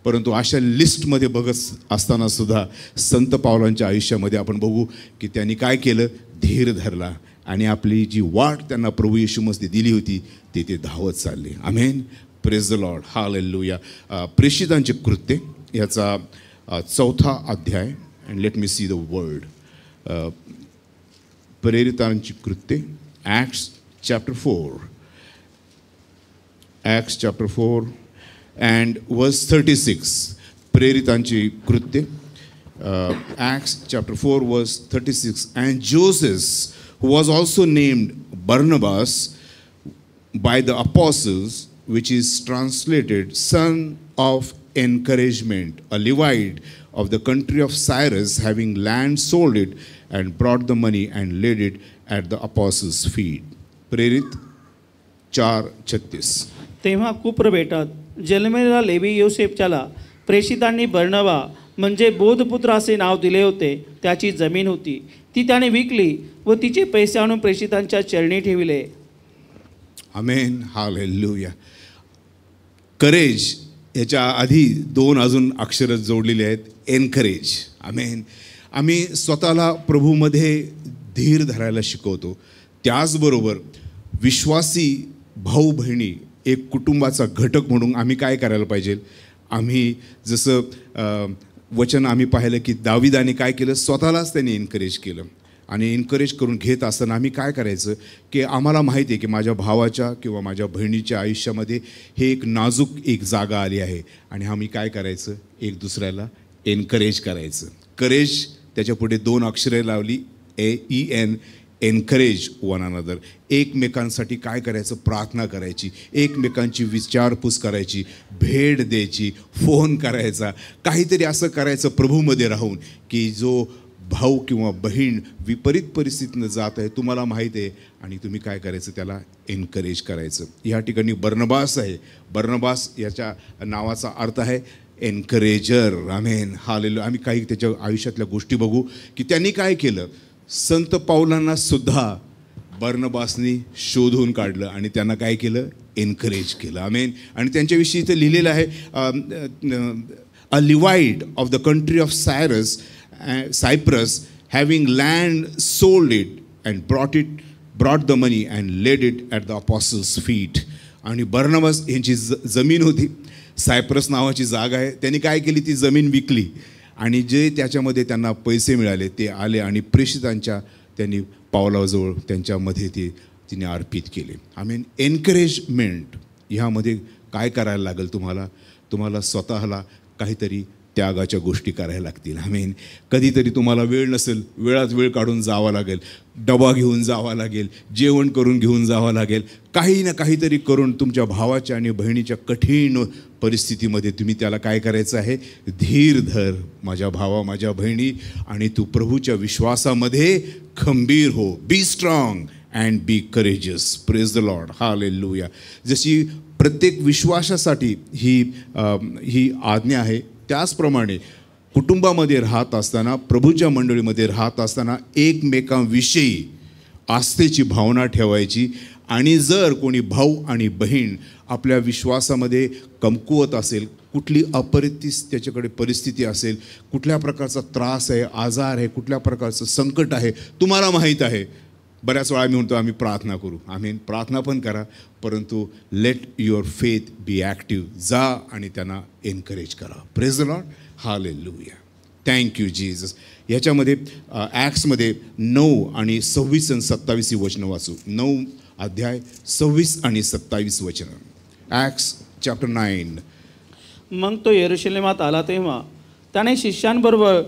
परंतु अशा लिस्टमध्ये बघत असताना सुद्धा संत पावलांच्या आयुष्यामध्ये आपण बघू की त्यांनी काय केलं, धीर धरला आणि आपली जी वाट त्यांना प्रभू येशू ख्रिस्ताने दिली होती ते धावत चालले. Amen. Praise the Lord. Hallelujah. प्रेषितांचे कृत्य याचा 4था अध्याय, and let me see the word. प्रेरितांची कृत्य, Acts chapter 4, Acts chapter 4 and verse 36. प्रेरितांची कृत्य, Acts chapter 4 verse 36. And Joseph, who was also named Barnabas by the apostles, which is translated son of encouragement, a Levite of the country of Cyrus, having land sold it and brought the money and laid it at the apostles' feet. प्रेरित 4:36. तेव्हा कुप्र बेटात जन्मलेला लेवी योसेफच्याला प्रेषितांनी बर्नबा म्हणजे बोधपुत्र असे नाव दिले होते, त्याची जमीन होती, ती त्याने विकली व तिचे पैसे आणून प्रेषितांच्या चरणी ठेविले. आमेन. हालेलुया. करेज याच्या आधी 2 अजून अक्षर जोडलेले आहेत, एनकरेज. आमेन. आम्ही स्वतःला प्रभूमध्ये धीर धरायला शिकवतो, त्याचबरोबर विश्वासी भाऊ बहिणी एक कुटुंबाचा घटक म्हणून आम्ही काय करायला पाहिजे. आम्ही जसं वचन आम्ही पाहिलं की दाविदाने काय केलं, स्वतःलाच त्यांनी एनकरेज केलं आणि एनकरेज करून घेत असताना आम्ही काय करायचं की आम्हाला माहिती आहे की माझ्या भावाच्या किंवा माझ्या बहिणीच्या आयुष्यामध्ये हे एक नाजूक एक जागा आली आहे आणि आम्ही काय करायचं, एक दुसऱ्याला एनकरेज करायचं. करेज त्याच्या पुढे 2 अक्षरे लावली, EN, एनकरेज वन अनदर. एकमेकांसाठी काय करायचं, प्रार्थना करायची, एकमेकांची विचारपूस करायची, भेट द्यायची, फोन करायचा, काहीतरी असं करायचं प्रभूमध्ये राहून की जो भाऊ किंवा बहीण विपरीत परिस्थितीनं जात आहे, तुम्हाला माहीत आहे, आणि तुम्ही काय करायचं, त्याला एनकरेज करायचं. ह्या ठिकाणी बर्नबास आहे. बर्नबास याच्या नावाचा अर्थ आहे एनकरेजर. आमेन. हालेलुया. आम्ही काही त्याच्या आयुष्यातल्या गोष्टी बघू की त्यांनी काय केलं. संत पावलांना सुद्धा बर्नबासनी शोधून काढलं आणि त्यांना काय केलं, एनकरेज केलं. आमेन. आणि त्यांच्याविषयी इथे लिहिलेलं आहे, a Levite of the country of Cyprus having land sold it and brought the money and laid it at the apostles feet. आणि बर्नबास यांची जमीन होती, सायप्रस नावाची जागा आहे, त्यांनी काय केली, ती जमीन विकली आणि जे त्याच्यामध्ये त्यांना पैसे मिळाले ते आले आणि प्रेषितांच्या त्यांनी पावलाजवळ त्यांच्यामध्ये ते तिने अर्पित केले. I mean encouragement. ह्यामध्ये काय करायला लागेल, तुम्हाला स्वतःला काहीतरी त्यागाच्या गोष्टी करायला लागतील. आय मीन कधीतरी तुम्हाला वेळ नसेल, वेळात वेळ काढून जावं लागेल, डबा घेऊन जावा लागेल, जेवण करून घेऊन जावं लागेल, काही ना काहीतरी करून तुमच्या भावाच्या आणि बहिणीच्या कठीण परिस्थितीमध्ये तुम्ही त्याला काय करायचं आहे, धीर धर माझ्या भावा, माझ्या बहिणी, आणि तू प्रभूच्या विश्वासामध्ये खंबीर हो. Be strong and be courageous. Praise the Lord. Hallelujah. जशी प्रत्येक विश्वासासाठी ही आज्ञा आहे, त्याचप्रमाणे कुटुंबामध्ये राहत असताना, प्रभूच्या मंडळीमध्ये राहत असताना एकमेकांविषयी आस्थेची भावना ठेवायची. आणि जर कोणी भाऊ आणि बहीण आपल्या विश्वासामध्ये कमकुवत असेल, कुठली अपरिस्थिती त्याच्याकडे परिस्थिती असेल, कुठल्या प्रकारचा त्रास आहे, आजार आहे, कुठल्या प्रकारचं संकट आहे, तुम्हाला माहीत आहे. बऱ्याच वेळा आम्ही म्हणतो आम्ही प्रार्थना करू. आम्ही प्रार्थना पण करा, परंतु let your faith be active. जा आणि त्यांना एनकरेज करा. Praise the Lord. Hallelujah. Thank you Jesus. याच्यामध्ये ॲक्ट्समध्ये 9 आणि 26 आणि 27 वचनं वाचू. 9 अध्याय 26 आणि 27 वचनं. Acts chapter 9. मग तो यरूशलेमात आला तेव्हा त्याने शिष्यांबरोबर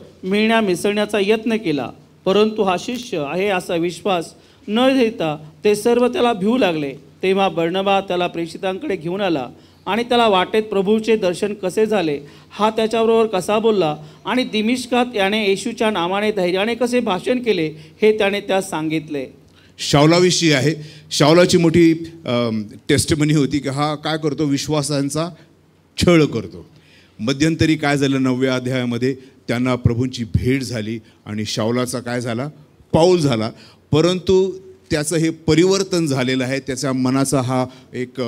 मिसळण्याचा यत्न केला, परंतु हा शिष्य आहे असा विश्वास न देता ते सर्व त्याला भिवू लागले. तेव्हा बर्नबा त्याला प्रेषितांकडे घेऊन आला आणि त्याला वाटेत प्रभूचे दर्शन कसे झाले, हा त्याच्याबरोबर कसा बोलला आणि दिमिश्कात याने येशूच्या नावाने धैर्याने कसे भाषण केले, हे त्याने त्यास सांगितले. शाऊलाविषयी आहे. शाऊलाची मोठी टेस्टमनी होती की हा काय करतो, विश्वासांचा छळ करतो. मध्यंतरी काय झालं, 9व्या अध्यायामध्ये त्यांना प्रभूंची भेट झाली आणि शाऊलाचा काय झाला, पाऊल झाला. परंतु त्याचं हे परिवर्तन झालेलं आहे. त्याच्या मनाचा हा एक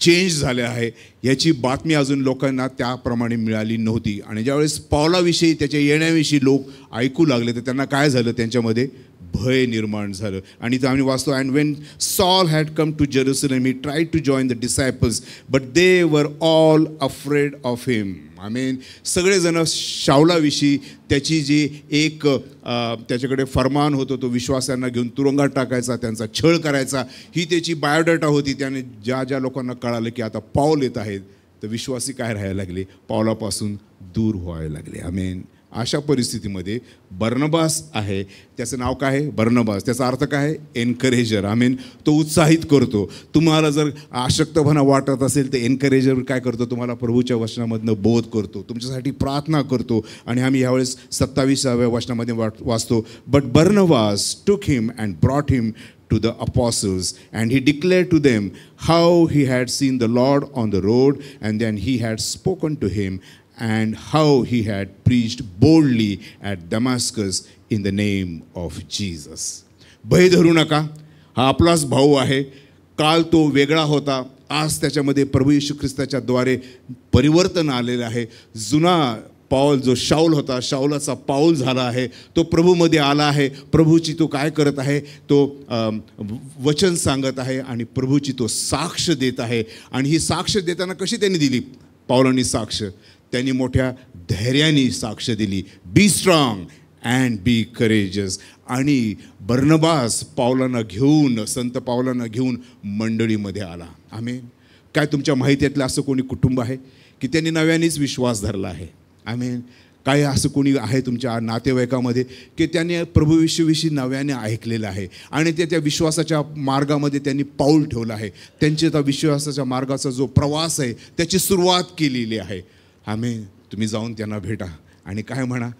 चेंज झाले आहे. याची बातमी अजून लोकांना त्याप्रमाणे मिळाली नव्हती. आणि ज्यावेळेस पावलाविषयी, त्याच्या येण्याविषयी लोक ऐकू लागले, तर त्यांना काय झालं, त्यांच्यामध्ये भय निर्माण झालं. आणि इथं आम्ही वाचतो, and when Saul had come to Jerusalem he tried to join the disciples but they were all afraid of him. Amen. सगळेजण शाऊलाविषयी त्याची जी एक त्याच्याकडे फरमान होतं, तो विश्वासांना घेऊन तुरुंगात टाकायचा, त्यांचा छळ करायचा, ही त्याची बायोडाटा होती. त्याने ज्या लोकांना कळालं की आता पाऊल येत आहेत, तर विश्वासी काय राहायला लागले, पावलापासून दूर व्हायला लागले. आमेन. अशा परिस्थितीमध्ये बर्नबास आहे. त्याचं नाव काय आहे, बर्नबास. त्याचा अर्थ काय आहे, एनकरेजर. आमेन. तो उत्साहित करतो. तुम्हाला जर अशक्तपणा वाटत असेल तर एनकरेजर काय करतो, तुम्हाला प्रभूच्या वचनामधनं बोध करतो, तुमच्यासाठी प्रार्थना करतो. आणि आम्ही यावेळेस 27व्या वचनामध्ये वाचतो, बट बर्नबास टूक हिम and brought him to the apostles, and he declared to them how he had seen the Lord on the road, and then he had spoken to him, and how he had preached boldly at Damascus in the name of Jesus. भय धरू नका. हा आपलाच भाऊ आहे. काल तो वेगळा होता, आज त्याच्यामध्ये प्रभू येशू ख्रिस्ताच्या द्वारे परिवर्तन आलेलं आहे. जुना पाऊल जो शाऊल होता, शाऊलाचा पाऊल झाला आहे, तो प्रभूमध्ये आला आहे. प्रभूची तो काय करत आहे, तो वचन सांगत आहे आणि प्रभूची तो साक्ष देत आहे. आणि ही साक्ष देताना कशी त्यांनी दिली, पाऊलांनी साक्ष, त्यांनी मोठ्या धैर्याने साक्ष दिली. बी स्ट्रॉंग अँड बी करेजियस. आणि बर्नबास पाऊलांना घेऊन, संत पाऊलांना घेऊन मंडळीमध्ये आला. आमेन. काय तुमच्या माहितीतलं असं कोणी कुटुंब आहे की त्यांनी नव्यानेच विश्वास धरला आहे? आमेन. काय असं कोणी आहे तुमच्या नातेवाईकामध्ये की त्याने प्रभूविषयी नव्याने ऐकलेलं आहे आणि त्या विश्वासाच्या मार्गामध्ये त्यांनी पाऊल ठेवलं आहे, त्यांच्या त्या विश्वासाच्या मार्गाचा जो प्रवास आहे त्याची सुरुवात केलेली आहे? आमेन. तुम्ही जाऊन त्यांना भेटा आणि काय म्हणा,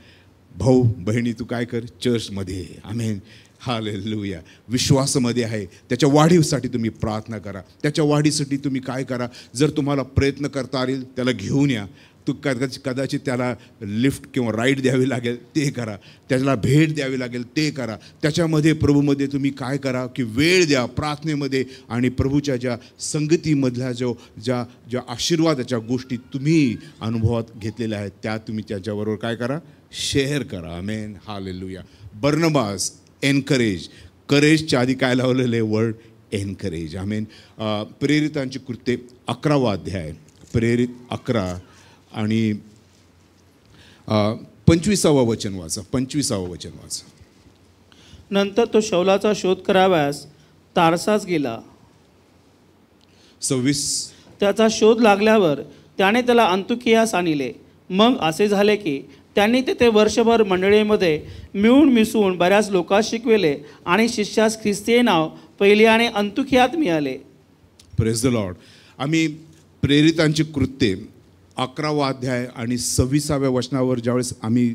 भाऊ बहिणी तू काय कर, चर्चमध्ये. आमेन. हालेलुया. विश्वासामध्ये आहे, त्याच्या वाढीसाठी तुम्ही प्रार्थना करा. त्याच्या वाढीसाठी तुम्ही काय करा, जर तुम्हाला प्रयत्न करता येईल त्याला घेऊन या. तू कदाचित त्याला लिफ्ट किंवा राईड द्यावी लागेल ते करा, त्याला भेट द्यावी लागेल ते करा. त्याच्यामध्ये प्रभूमध्ये तुम्ही काय करा की वेळ द्या प्रार्थनेमध्ये आणि प्रभूच्या ज्या संगतीमधल्या ज्या आशीर्वादाच्या गोष्टी तुम्ही अनुभवात घेतलेल्या आहेत त्या तुम्ही त्याच्याबरोबर काय करा, शेअर करा. आमेन. हालेलुया. Barnabas encourage. करेजच्या आधी काय लावलेलं आहे वर्ड, एनकरेज. आमेन. प्रेरितांची कृत्ये 11वा अध्याय, प्रेरित 11 आणि 25वा वचन वाचा. 25वा वचन वाचा. नंतर तो शौलाचा शोध कराव्यास तारसास गेला. 26. त्याचा शोध लागल्यावर त्याने त्याला अंतुकियास आणले. मग असे झाले की त्यांनी तेथे वर्षभर मंडळीमध्ये मिसळून बऱ्याच लोकांस शिकविले आणि शिष्यास ख्रिस्तीय नाव पहिल्याने अंतुकियात मिळाले. Praise the Lord. आम्ही प्रेरितांची कृत्ये 11वा अध्याय आणि 26व्या वचनावर ज्यावेळेस आम्ही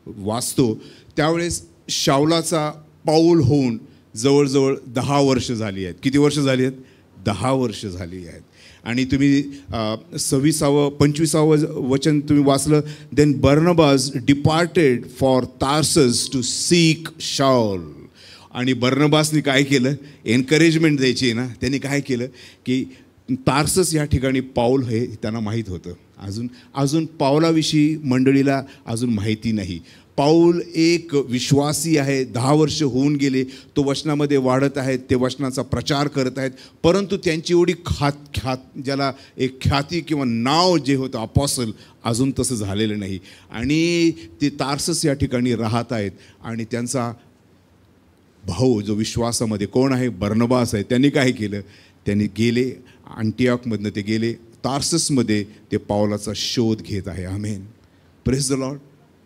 वाचतो त्यावेळेस शाऊलाचा पाऊल होऊन जवळजवळ 10 वर्ष झाली आहेत. किती वर्ष झाली आहेत? 10 वर्ष झाली आहेत. आणि तुम्ही 25वे वचन तुम्ही वाचलं, then Barnabas departed for Tarsus to seek Saul. आणि बर्नबासने काय केलं? एनकरेजमेंट द्यायची आहे ना, त्यांनी काय केलं की तार्सस या ठिकाणी पाऊल हे त्यांना माहीत होतं. अजून पाऊलाविषयी मंडळीला अजून माहिती नाही. पाऊल एक विश्वासी आहे, 10 वर्ष होऊन गेले, तो वचनामध्ये वाढत आहेत, ते वचनाचा प्रचार करत आहेत, परंतु त्यांची एवढी ज्याला एक ख्याती किंवा नाव जे होतं अपॉसल, अजून तसं झालेलं नाही. आणि ते तार्सस या ठिकाणी राहत आहेत. आणि त्यांचा भाऊ जो विश्वासामध्ये कोण आहे? बर्नबास आहे. त्यांनी काय केलं? त्यांनी गेले अंटियोकमधनं ते गेले तार्ससमध्ये, ते पाऊलाचा शोध घेत आहे. Amen, praise the Lord,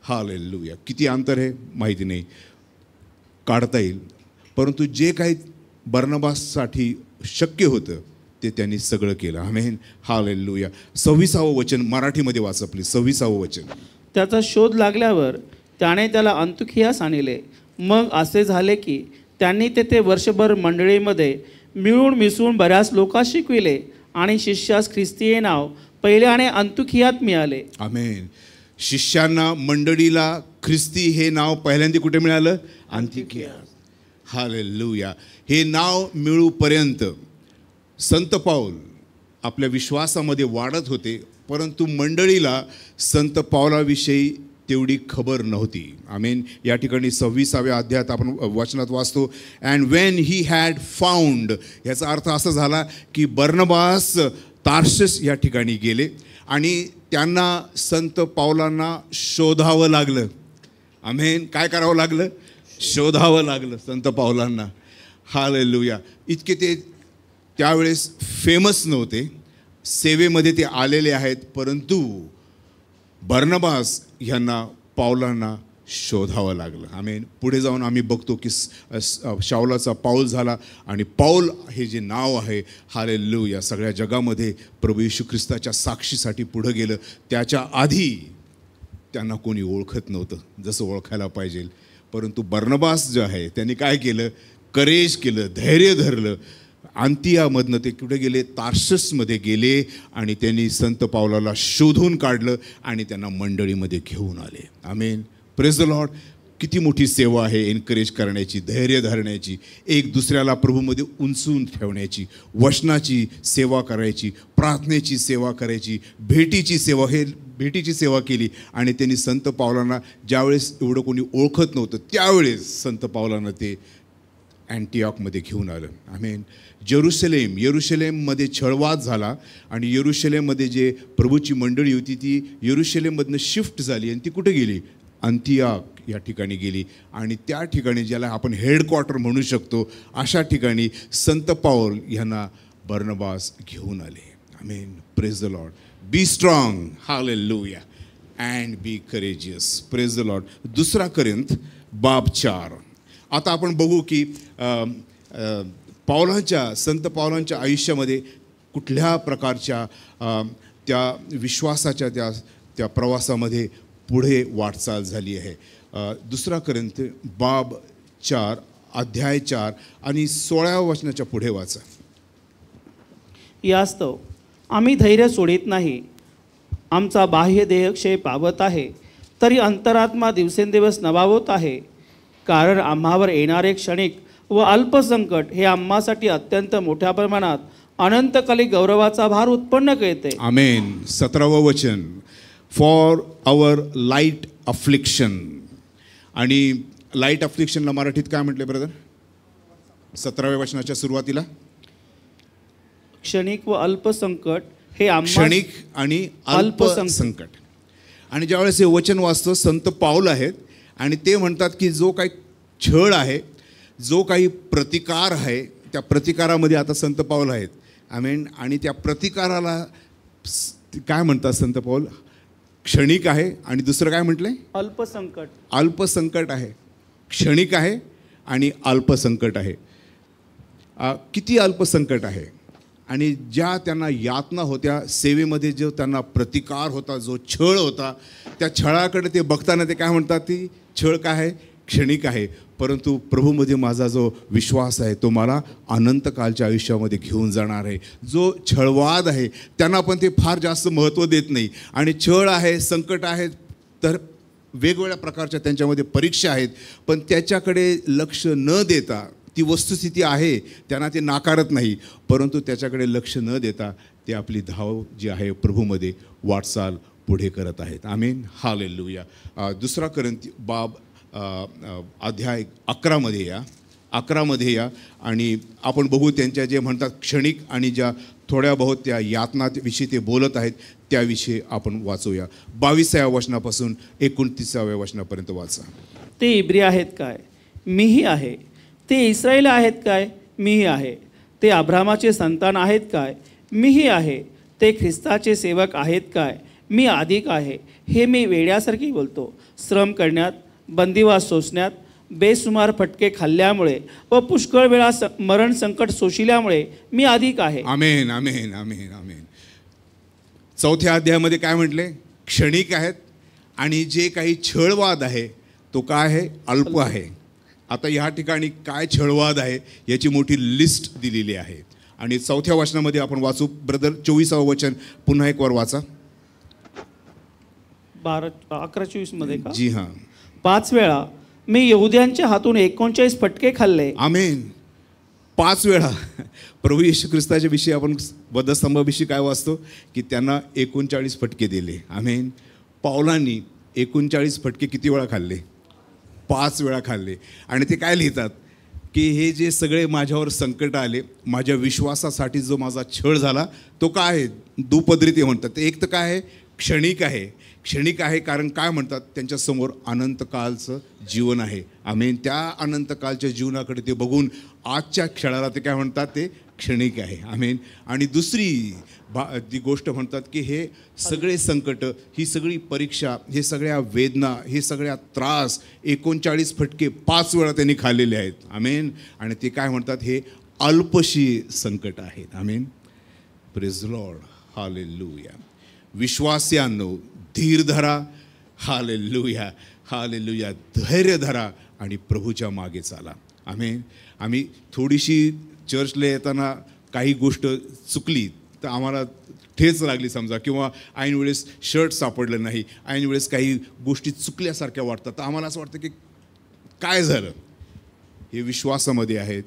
hallelujah. किती अंतर आहे माहिती नाही, काढता येईल, परंतु जे काही बर्नबाससाठी शक्य होतं ते त्यांनी सगळं केलं. आमेन, हालेलुया. 26वे वचन मराठीमध्ये वाचा प्लीज. 26वे वचन. त्याचा शोध लागल्यावर त्याने त्याला अंतुखियास आणले. मग असे झाले की त्यांनी तेथे वर्षभर मंडळीमध्ये मिळून मिसळून बऱ्याच लोकांस शिकविले आणि शिष्यास ख्रिस्ती हे नाव पहिल्याने अंतुखियात मिळाले. आमेन. शिष्यांना, मंडळीला ख्रिस्ती हे नाव पहिल्यांदा कुठे मिळालं? अंतिखियात. हालेलुया. हे नाव मिळूपर्यंत संत पाऊल आपल्या विश्वासामध्ये वाढत होते, परंतु मंडळीला संत पाऊलाविषयी तेवढी खबर नव्हती. आमेन. या ठिकाणी 26व्या अध्यायात आपण वचनात वाचतो, and when he had found, याचा अर्थ असा झाला की बर्नबास तार्सस या ठिकाणी गेले आणि त्यांना संत पाऊलांना शोधावं लागलं. आमेन. काय करावं लागलं? शोधावं लागलं संत पाऊलांना. हालेलुया. इतके ते त्यावेळेस फेमस नव्हते, सेवेमध्ये ते आलेले आहेत, परंतु बर्नबास ह्यांना पाऊलांना शोधावं लागलं. आमेन. पुढे जाऊन आम्ही बघतो की शाऊलाचा पाऊल झाला आणि पाऊल हे जे नाव आहे, हालेलुया, सगळ्या जगामध्ये प्रभू येशू ख्रिस्ताच्या साक्षीसाठी पुढं गेलं. त्याच्या आधी त्यांना कोणी ओळखत नव्हतं जसं ओळखायला पाहिजे, परंतु बर्नबास जो आहे त्यांनी काय केलं? करेज केलं, धैर्य धरलं. अंतियामधनं ते कुठे गेले? तार्ससमध्ये गेले आणि त्यांनी संत पाऊलाला शोधून काढलं आणि त्यांना मंडळीमध्ये घेऊन आले. Amen, praise the Lord. किती मोठी सेवा आहे एनकरेज करण्याची, धैर्य धरण्याची, एक दुसऱ्याला प्रभूमध्ये उंचून ठेवण्याची, वचनाची सेवा करायची, प्रार्थनेची सेवा करायची, भेटीची सेवा केली. आणि त्यांनी संत पाऊलांना ज्यावेळेस एवढं कोणी ओळखत नव्हतं त्यावेळेस संत पाऊलांना ते अँटियोकमध्ये घेऊन आलं. आमेन. यरुशलेममध्ये छळवाद झाला आणि यरुशलेममध्ये जे प्रभूची मंडळी होती ती यरुशलेममधनं शिफ्ट झाली आणि ती कुठे गेली? अंतियोक या ठिकाणी गेली. आणि त्या ठिकाणी ज्याला आपण हेडक्वार्टर म्हणू शकतो अशा ठिकाणी संत पाऊल यांना बर्नबास घेऊन आले. Amen, praise the Lord. Be strong, hallelujah, and be courageous, praise the Lord. 2 Corinth बाब 4. आता आपण बघू की संत पाऊलांच्या आयुष्यामध्ये कुठल्या प्रकारच्या त्या विश्वासाच्या त्या प्रवासामध्ये पुढे वाटचाल झाली आहे. 2 कोरिंथ बाब 4 अध्याय 4 आणि 16व्या वचनाच्या पुढे वाचा. यास्तव आम्ही धैर्य सोडित नाही. आमचा बाह्य देह क्षय पावत आहे, तरी अंतरात्मा दिवसेंदिवस नवावत आहे. कारण आम्हावर येणारे क्षणिक व अल्प संकट हे आम्हासाठी अत्यंत मोठ्या प्रमाणात अनंतकालिक गौरवाचा भार उत्पन्न करते. आमेन. 17वं वचन, फॉर आवर लाईट अफ्लिक्शन. आणि लाईट अफ्लिक्शनला मराठीत काय म्हटले ब्रदर? 17व्या वचनाच्या सुरुवातीला क्षणिक व अल्प संकट हे क्षणिक आणि अल्प संकट. आणि ज्यावेळेस हे वचन वाचतं, संत पाऊल आहेत आणि ते म्हणतात की जो काही छळ आहे, जो काही प्रतिकार आहे, त्या प्रतिकारामध्ये आता संत पाऊल आहेत. आमेन. आणि त्या प्रतिकाराला काय म्हणतात संत पाऊल? क्षणिक आहे. आणि दुसरं काय म्हटलंय? अल्पसंकट. अल्पसंकट आहे, क्षणिक आहे आणि अल्पसंकट आहे. किती अल्पसंकट आहे. आणि ज्या त्यांना यातना होत्या सेवेमध्ये, जो त्यांना प्रतिकार होता, जो छळ होता, त्या छळाकडे ते बघताना ते काय म्हणतात? ती छळ काय आहे? क्षणिक आहे, परंतु प्रभूमध्ये माझा जो विश्वास आहे तो मला अनंतकालच्या आयुष्यामध्ये घेऊन जाणार आहे. जो छळवाद आहे त्यांना पण ते फार जास्त महत्त्व देत नाही, आणि छळ आहे, संकट आहे, तर वेगवेगळ्या प्रकारच्या त्यांच्यामध्ये परीक्षा आहेत, पण त्याच्याकडे लक्ष न देता, ती वस्तुस्थिती आहे त्यांना ते नाकारत नाही, परंतु त्याच्याकडे लक्ष न देता ते आपली धाव जी आहे प्रभूमध्ये वाटचाल पुढे करत आहेत. आमेन, हालेलुया. 2 कोरिंथी अध्याय 11मध्ये या आणि आपण बघू त्यांच्या जे म्हणतात क्षणिक आणि ज्या थोड्या बहुत त्या यातनाविषयी ते बोलत आहेत त्याविषयी आपण वाचूया. 22व्या वचनापासून 29व्या वचनापर्यंत वाचा. ते इब्री आहेत काय? मीही आहे. ते इस्राയേल आहेत काय? मीही आहे. ते अब्रामाचे संतान आहेत काय? मीही आहे. ते ख्रिस्ताचे सेवक आहेत काय? मी अधिक आहे. हे मी वेड्यासारखी बोलतो. श्रम करण्यात, बंदिवास सोसण्यात, बेसुमार फटके खाल्ल्यामुळे व पुष्कळ वेळा मरण संकट सोशिल्यामुळे मी अधिक आहे. आमेन, आमेन, आमेन, आमेन. 4थ्या अध्यायामध्ये काय म्हटले? क्षणिक आहेत, आणि जे काही छळवाद आहे तो काय आहे? अल्प आहे. आता ह्या ठिकाणी काय छळवाद आहे याची मोठी लिस्ट दिलेली आहे, आणि 4थ्या वचनामध्ये आपण वाचू. ब्रदर 24वं वचन पुन्हा एक वर वाचा. 11:24 मध्ये का? जी हां. 5 वेळा मी यहुद्यांच्या हातून 39 फटके खाल्ले. आमेन. 5 वेळा. प्रभू येशू ख्रिस्ताच्या विषयी आपण वधस्तंभाविषयी काय वाचतो की त्यांना 39 फटके दिले. आमेन. पावलांनी 39 फटके किती वेळा खाल्ले? 5 वेळा खाल्ले. आणि ते काय लिहितात की हे जे सगळे माझ्यावर संकट आले, माझ्या विश्वासासाठी जो माझा छळ झाला तो काय आहे? दुपदरी ते म्हणतात. एक तर काय आहे? क्षणिक आहे. क्षणिक आहे कारण काय म्हणतात? त्यांच्यासमोर अनंतकालचं जीवन आहे. आमेन. त्या अनंतकालच्या जीवनाकडे ते बघून आजच्या क्षणाला ते काय म्हणतात? ते क्षणिक आहे. आमेन. आणि दुसरी ती गोष्ट म्हणतात की हे सगळे संकट, ही सगळी परीक्षा, हे सगळ्या वेदना, हे सगळ्या त्रास, 39 फटके 5 वेळा त्यांनी खाल्लेले आहेत. आमेन. आणि ते काय म्हणतात? हे अल्पशी संकट आहेत. आमेन. Praise Lord. हालेलुया. विश्वास्यांनो, धीर धरा. Hallelujah, hallelujah. धैर्य धरा आणि प्रभूच्या मागे चाला. आम्ही थोडीशी चर्चला येताना काही गोष्ट चुकली तर आम्हाला ठेच लागली समजा, किंवा ऐन वेळेस शर्ट सापडलं नाही, ऐन वेळेस काही गोष्टी चुकल्यासारख्या वाटतात, तर आम्हाला असं वाटतं की काय झालं? हे विश्वासामध्ये आहेत.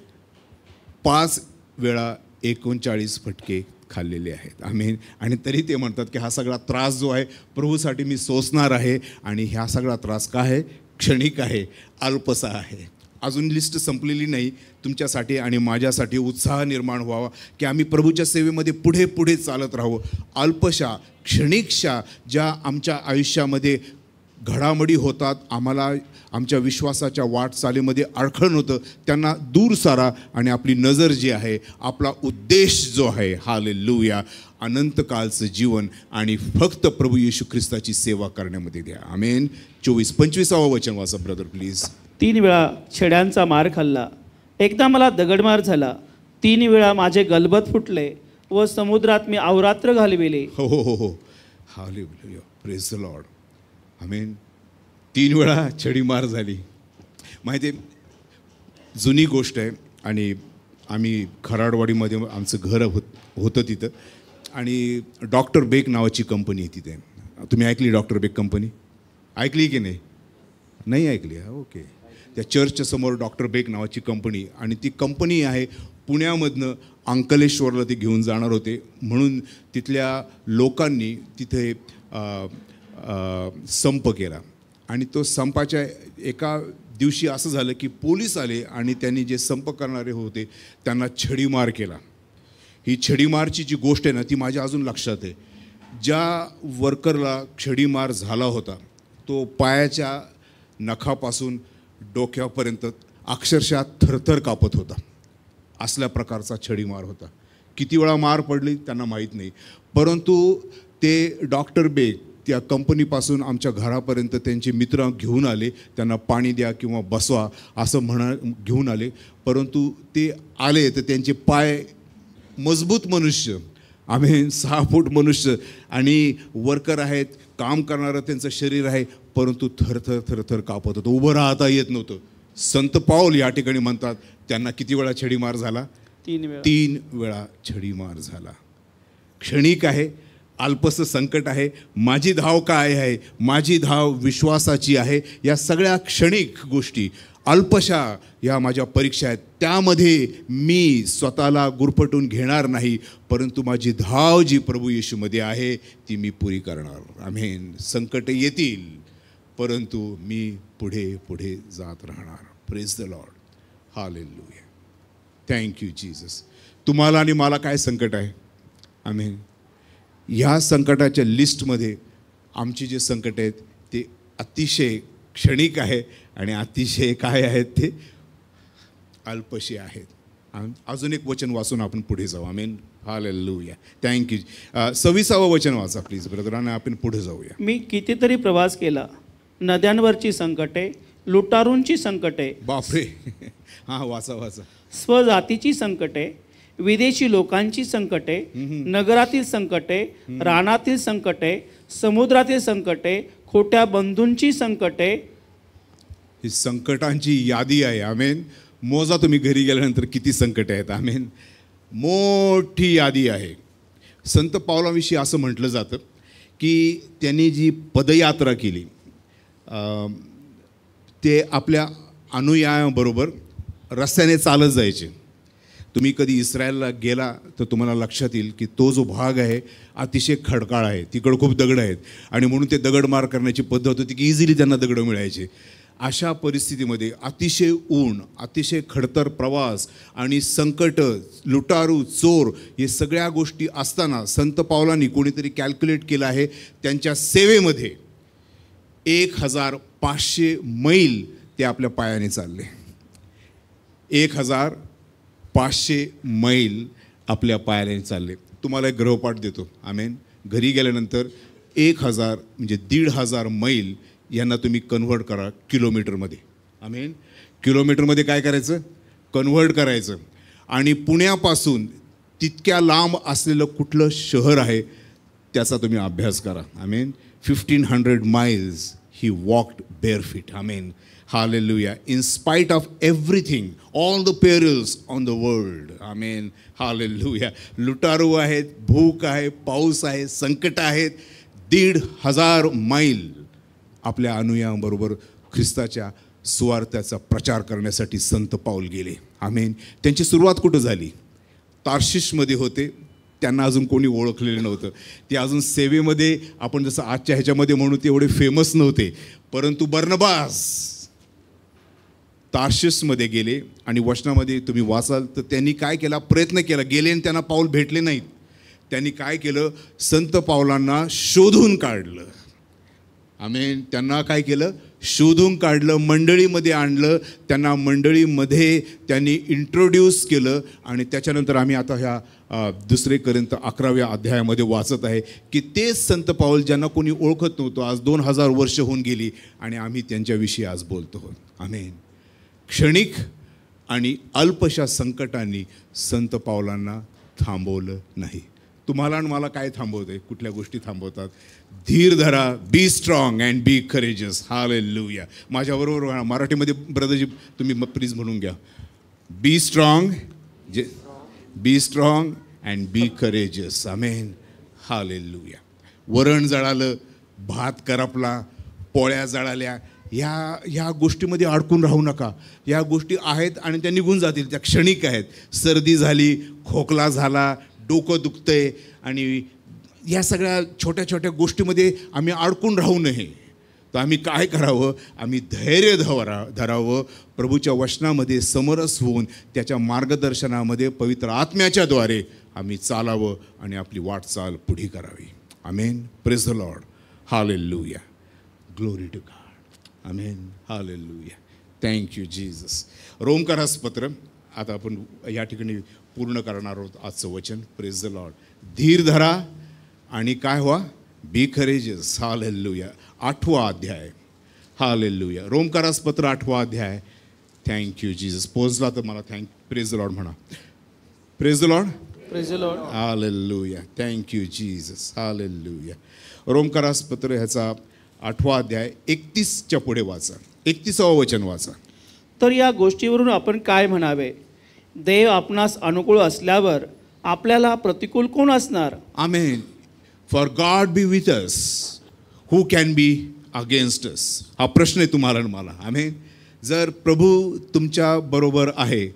5 वेळा 39 फटके खाल्लेले आहेत. आमेन. आणि तरी ते म्हणतात की हा सगळा त्रास जो आहे प्रभूसाठी मी सोसणार आहे, आणि ह्या सगळा त्रास काय आहे? क्षणिक आहे, अल्पसा आहे. अजून लिस्ट संपलेली नाही. तुमच्यासाठी आणि माझ्यासाठी उत्साह निर्माण व्हावा की आम्ही प्रभूच्या सेवेमध्ये पुढे पुढे चालत राहू. अल्पशा, क्षणिकशा ज्या आमच्या आयुष्यामध्ये घडामोडी होतात, आम्हाला आमच्या विश्वासाच्या वाटचालीमध्ये अडखळण होतं, त्यांना दूर सारा आणि आपली नजर जी आहे, आपला उद्देश जो आहे, हालेलुया, अनंतकालचं जीवन आणि फक्त प्रभू येशू ख्रिस्ताची सेवा करण्यामध्ये द्या. आमेन. 24-25 वचन वाचा ब्रदर प्लीज. 3 वेळा छेड्यांचा मार खाल्ला. एकदा मला दगडमार झाला. 3 वेळा माझे गलबत फुटले व समुद्रात मी अवरात्र घालविले. हो हो हो हो. Hallelujah. Praise the Lord. Amen. 3 वेळा छडीमार झाली. माहिती आहे, जुनी गोष्ट आहे. आणि आम्ही खराडवाडीमध्ये आमचं घर होतं तिथं, आणि डॉक्टर बेक नावाची कंपनी आहे तिथे. तुम्ही ऐकली डॉक्टर बेक कंपनी? ऐकली की नाही? नाही ऐकली? ओके. त्या चर्चच्या समोर डॉक्टर बेक नावाची कंपनी, आणि ती कंपनी आहे पुण्यामधनं अंकलेश्वरला ते घेऊन जाणार होते, म्हणून तिथल्या लोकांनी तिथे संप केला. आणि तो संपाच्या एका दिवशी असं झालं की पोलीस आले आणि त्यांनी जे संप करणारे होते त्यांना छडीमार केला. ही छडीमारची जी गोष्ट आहे ना ती माझ्या अजून लक्षात आहे. ज्या वर्करला छडीमार झाला होता तो पायाच्या नखापासून डोक्यापर्यंत अक्षरशः थरथर कापत होता. असल्या प्रकारचा छडीमार होता. किती वेळा मार पडली त्यांना माहीत नाही, परंतु ते डॉक्टर बेक त्या कंपनीपासून आमच्या घरापर्यंत त्यांचे मित्र घेऊन आले. त्यांना पाणी द्या किंवा बसवा असं घेऊन आले. परंतु ते आले तर त्यांचे पाय, मजबूत मनुष्य, आम्ही 6 फूट मनुष्य, आणि वर्कर आहेत, काम करणारं त्यांचं शरीर आहे, परंतु थरथर थरथर कापत होतं, उभं राहता येत नव्हतं. संत पाऊल या ठिकाणी म्हणतात त्यांना किती वेळा छडीमार झाला? 3 वेळा छडीमार झाला. क्षणिक आहे, अल्पसं संकट आहे. माझी धाव काय आहे? माझी धाव विश्वासाची आहे. या सगळ्या क्षणिक गोष्टी, अल्पशा या माझ्या परीक्षा आहेत, त्यामध्ये मी स्वतःला गुरफटून घेणार नाही, परंतु माझी धाव जी प्रभू येशूमध्ये आहे ती मी पुरी करणार. आमेन. संकट येतील, परंतु मी पुढे पुढे जात राहणार. Praise the Lord. Hallelujah. Thank you Jesus. तुम्हाला आणि मला काय संकट आहे? आमेन. ह्या संकटाच्या लिस्टमध्ये आमची जे संकट आहेत ते अतिशय क्षणिक आहे आणि अतिशय काय आहेत? ते अल्पशी आहेत. अजून एक वचन वाचून आपण पुढे जाऊ. आमेन. हालेलुया. थँक्यू. 26वं वचन वाचा प्लीज ब्रदर, आणि आपण पुढे जाऊया. मी कितीतरी प्रवास केला, नद्यांवरची संकटे, लुटारूंची संकटे, बापरे. हां, वाचा वाचा. स्वजातीची संकटे, विदेशी लोकांची संकटे, नगरातील संकटे, रानातील संकटे, समुद्रातील संकटे, खोट्या बंधूंची संकटे. ही संकटांची यादी आहे. आमेन. मोजा तुम्ही घरी गेल्यानंतर किती संकट आहेत. आमेन. मोठी यादी आहे. संत पावलाविषयी असं म्हटलं जातं की त्यांनी जी पदयात्रा केली ते आपल्या अनुयायांबरोबर रस्त्याने चालत जायचे. तुम्ही कधी इस्रायलला गेला तर तुम्हाला लक्षात येईल की तो जो भाग आहे अतिशय खडकाळ आहे, तिकडं खूप दगड आहेत आणि म्हणून ते दगडमार करण्याची पद्धत होती की इझिली त्यांना दगडं मिळायचे. अशा परिस्थितीमध्ये अतिशय ऊन, अतिशय खडतर प्रवास आणि संकट, लुटारू, चोर, हे सगळ्या गोष्टी असताना संत पावलांनी कोणीतरी कॅल्क्युलेट केलं आहे त्यांच्या सेवेमध्ये 1500 मैल ते आपल्या पायाने चालले. 1500 मैल आपल्या पायाने चालले. तुम्हाला एक गृहपाठ देतो. आमेन. घरी गेल्यानंतर 1000 म्हणजे 1500 मैल यांना तुम्ही कन्व्हर्ट करा किलोमीटरमध्ये. आमेन. किलोमीटरमध्ये काय करायचं? कन्व्हर्ट करायचं. आणि पुण्यापासून तितक्या लांब असलेलं कुठलं शहर आहे त्याचा तुम्ही अभ्यास करा. आमेन. 1500 miles he walked barefoot. Amen. Hallelujah. In spite of everything, all the perils on the world. Amen. Hallelujah. लुटारू आहेत, भूक आहे, पाऊस आहे, संकट आहेत. 1500 मैल आपल्या अनुयायांबरोबर ख्रिस्ताच्या सुवार्त्याचा प्रचार करण्यासाठी संत पाऊल गेले. आमेन. त्यांची सुरुवात कुठं झाली? तार्शिशमध्ये होते. त्यांना अजून कोणी ओळखलेलं नव्हतं. ते अजून सेवेमध्ये आपण जसं आजच्या ह्याच्यामध्ये म्हणू ते एवढे फेमस नव्हते. परंतु बर्नबास तार्शिशमध्ये गेले आणि वचनामध्ये तुम्ही वाचाल तर त्यांनी काय केला? प्रयत्न केला. गेले आणि त्यांना पाऊल भेटले नाहीत. त्यांनी काय केलं? संत पावलांना शोधून काढलं. आमेन. त्यांना काय केलं? शोधून काढलं, मंडळीमध्ये आणलं, त्यांना मंडळीमध्ये त्यांनी इंट्रोड्यूस केलं. आणि त्याच्यानंतर आम्ही आता ह्या 2 कोरिंथ 11व्या अध्यायामध्ये वाचत आहे की तेच संत पाऊल ज्यांना कोणी ओळखत नव्हतं, आज 2000 वर्ष होऊन गेली आणि आम्ही त्यांच्याविषयी आज बोलतो. आमेन. क्षणिक आणि अल्पशा संकटांनी संत पावलांना थांबवलं नाही. तुम्हाला आणि मला काय थांबवतंय? कुठल्या गोष्टी थांबवतात? धीर धरा, be strong and be courageous. हालेलुया. माझ्याबरोबर मराठीमध्ये ब्रदरजी तुम्ही प्लीज म्हणून घ्या. Be strong, be strong and be courageous. आमेन. हालेलुया. वरण जळालं, भात करपला, पोळ्या जळाल्या, ह्या गोष्टीमध्ये अडकून राहू नका. या गोष्टी आहेत आणि त्या निघून जातील, त्या क्षणिक आहेत. सर्दी झाली, खोकला झाला, डोकं दुखतंय आणि या सगळ्या छोट्या छोट्या गोष्टीमध्ये आम्ही अडकून राहू नये. तर आम्ही काय करावं? आम्ही धैर्य धरावं. प्रभूच्या वचनामध्ये समरस होऊन त्याच्या मार्गदर्शनामध्ये पवित्र आत्म्याच्याद्वारे आम्ही चालावं आणि आपली वाटचाल पुढे करावी. Amen. Praise the Lord. Hallelujah. Glory to God. Amen. Hallelujah. Thank you Jesus. रोमकारास पत्र आता आपण या ठिकाणी पूर्ण करणार आहोत आजचं वचन. Praise the Lord. धीर धरा आणि काय व्हा? बी करेजस. हालेलुया. 8वा अध्याय. हालेलुया. रोमकारास पत्र 8वा अध्याय. Thank you Jesus. पोहोचला तर मला प्रेज द लॉर्ड म्हणा. Praise the Lord. Praise the Lord. Hallelujah. Thank you Jesus. Hallelujah. रोमकारास पत्र ह्याचा 8वा अध्याय 31च्या पुढे वाचा, 31वा वचन वाचा. तर या गोष्टीवरून आपण काय म्हणावे? देव आपणास अनुकूल असल्यावर आपल्याला प्रतिकूल कोण असणार? Amen. For God be with us, who can be against us? हा प्रश्न आहे तुम्हाला आणि मला. आमेन. जर प्रभू तुमच्या बरोबर आहे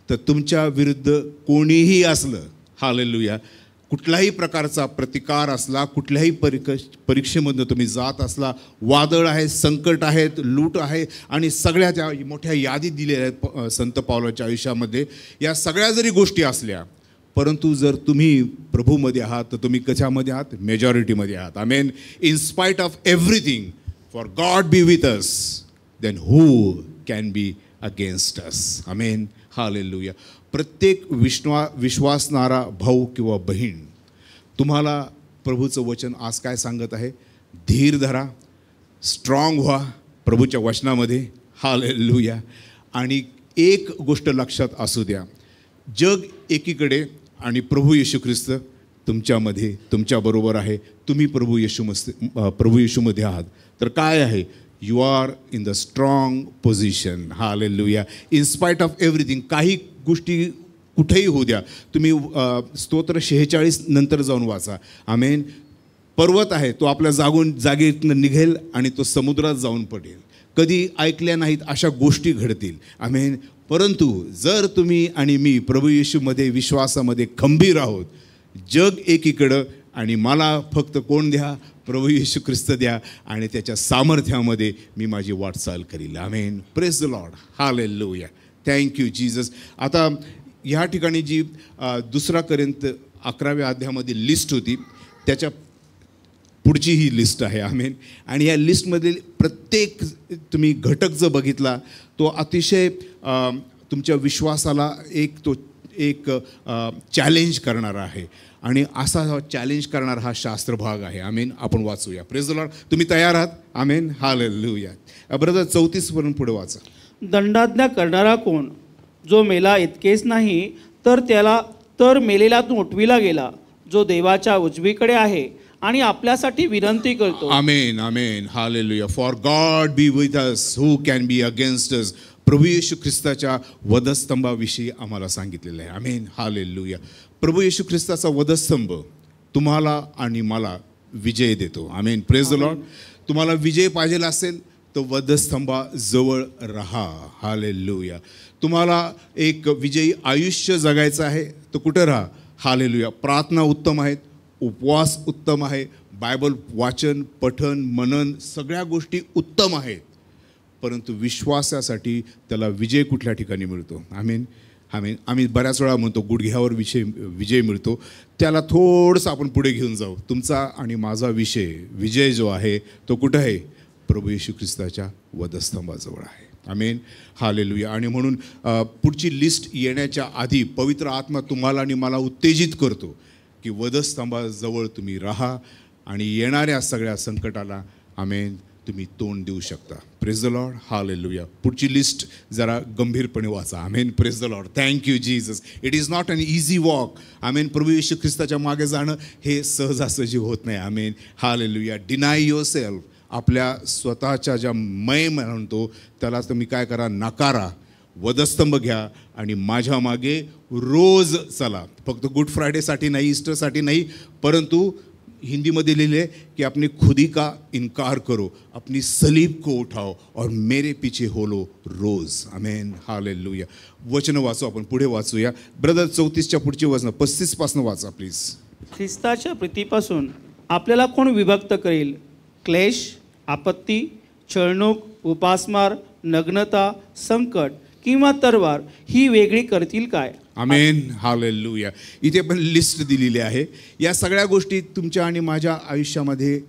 तर तुमच्या विरुद्ध कोणीही असलं, हालेलुया, कुठल्याही प्रकारचा प्रतिकार असला, कुठल्याही परीक्षेमधून तुम्ही जात असला, वादळ आहे, संकट आहेत, लूट आहे आणि सगळ्या त्या मोठ्या यादी दिलेल्या आहेत संत पावलाच्या आयुष्यामध्ये, या सगळ्या जरी गोष्टी असल्या, परंतु जर तुम्ही प्रभूमध्ये आहात तर तुम्ही कशामध्ये आहात? मेजॉरिटीमध्ये आहात. Amen. In spite of everything, for God be with us, then who can be against us? Amen. Hallelujah. प्रत्येक विश्वासणारा भाऊ किंवा बहीण, तुम्हाला प्रभूचं वचन आज काय सांगत आहे? धीर धरा, स्ट्रॉंग व्हा प्रभूच्या वचनामध्ये. हालेलुया. आणि एक गोष्ट लक्षात असू द्या, जग एकीकडे आणि प्रभू येशू ख्रिस्त तुमच्यामध्ये, तुमच्याबरोबर आहे. तुम्ही प्रभू येशूमध्ये आहात तर काय आहे? You are in the strong position. Hallelujah. In spite of everything, काही गोष्टी कुठेही होऊ द्या. तुम्ही स्तोत्र 46 नंतर जाऊन वाचा. आमेन. पर्वत आहे तो आपल्या जागेतनं निघेल आणि तो समुद्रात जाऊन पडेल. कधी ऐकल्या नाहीत अशा गोष्टी घडतील. आमेन. परंतु जर तुम्ही आणि मी प्रभू येशूमध्ये विश्वासामध्ये खंबीर आहोत, जग एकीकडं आणि मला फक्त कोण द्या? प्रभू येशू ख्रिस्त द्या आणि त्याच्या सामर्थ्यामध्ये मी माझी वाटचाल करील. Amen. Praise the Lord. Hallelujah. Thank you Jesus. आता ह्या ठिकाणी जी 2 कोरिंथ 11व्या अध्यायामध्ये लिस्ट होती, त्याच्या पुढची ही लिस्ट आहे. आमेन. आणि या लिस्टमधील प्रत्येक तुम्ही घटक जर बघितला तो अतिशय तुमच्या विश्वासाला एक चॅलेंज करणारा आहे. आणि असा चॅलेंज करणारा हा शास्त्र भाग आहे. आमेन. आपण वाचूया. Praise the Lord. तुम्ही तयार आहात? आमेन. हालेलुया. ब्रदर 34 पर्यंत पुढे वाचा. दंडाज्ञा करणारा कोण? जो मेला इतकेच नाही तर मेलेल्यातून उठविला गेला, जो देवाच्या उजवीकडे आहे आणि आपल्यासाठी विनंती करतो. Amen. Amen. Hallelujah. For God be with us, who can be against us? प्रभू येशू ख्रिस्ताच्या वधस्तंभाविषयी आम्हाला सांगितलेलं आहे. आमेन. हालेलुया. प्रभू येशू ख्रिस्ताचा वधस्तंभ तुम्हाला आणि मला विजय देतो. आमेन. Praise the Lord. तुम्हाला विजय पाहिजे असेल तर वधस्तंभाजवळ राहा. हालेलुया. तुम्हाला एक विजयी आयुष्य जगायचं आहे तर कुठं राहा? हालेलुया. प्रार्थना उत्तम आहेत, उपवास उत्तम आहे, बायबल वाचन, पठन, मनन, सगळ्या गोष्टी उत्तम आहेत. परंतु विश्वासासाठी त्याला विजय कुठल्या ठिकाणी मिळतो? आमेन. आमेन. आम्ही बऱ्याच वेळा म्हणतो गुडघ्यावर विजय मिळतो. त्याला थोडंसं आपण पुढे घेऊन जाऊ. तुमचा आणि माझा विजय जो आहे तो कुठं आहे? प्रभू येशू ख्रिस्ताच्या वधस्तंभाजवळ आहे. आमेन. हालेलुया. आणि म्हणून पुढची लिस्ट येण्याच्या आधी पवित्र आत्मा तुम्हाला आणि मला उत्तेजित करतो की वधस्तंभाजवळ तुम्ही राहा आणि येणाऱ्या सगळ्या संकटाला आमेन तुम्ही तोंड देऊ शकता. Praise the Lord. हालेलुया. पुढची लिस्ट जरा गंभीरपणे वाचा. Amen. Praise the Lord. Thank you Jesus. It is not an easy walk. Amen. प्रभू येशू ख्रिस्ताच्या मागे जाणं हे सहजासहजी होत नाही. Amen. Hallelujah. Deny your self. आपल्या स्वतःच्या ज्या म्हणतो त्याला तुम्ही काय करा? नाकारा. वधस्तंभ घ्या आणि माझ्या मागे रोज चला. फक्त गुड फ्रायडेसाठी नाही, ईस्टरसाठी नाही, परंतु हिंदीमध्ये लिहिले की अपनी खुदी का इनकार करो, अपनी सलीब को उठाओ और मेरे पीछे होलो रोज. आमेन. हालेलुया. वचन वाचू. आपण पुढे वाचूया. ब्रदर 34च्या पुढची वचन 35 पासून वाचा प्लीज. ख्रिस्ताच्या प्रीतीपासून आपल्याला कोण विभक्त करेल? क्लेश, आपत्ती, छळणूक, उपासमार, नग्नता, संकट किंवा तरवार ही वेगळी करतील काय? आमेन. हालेलुया. इथे पण लिस्ट दिलेली आहे. या सगळ्या गोष्टी तुमच्या आणि माझ्या आयुष्यामध्ये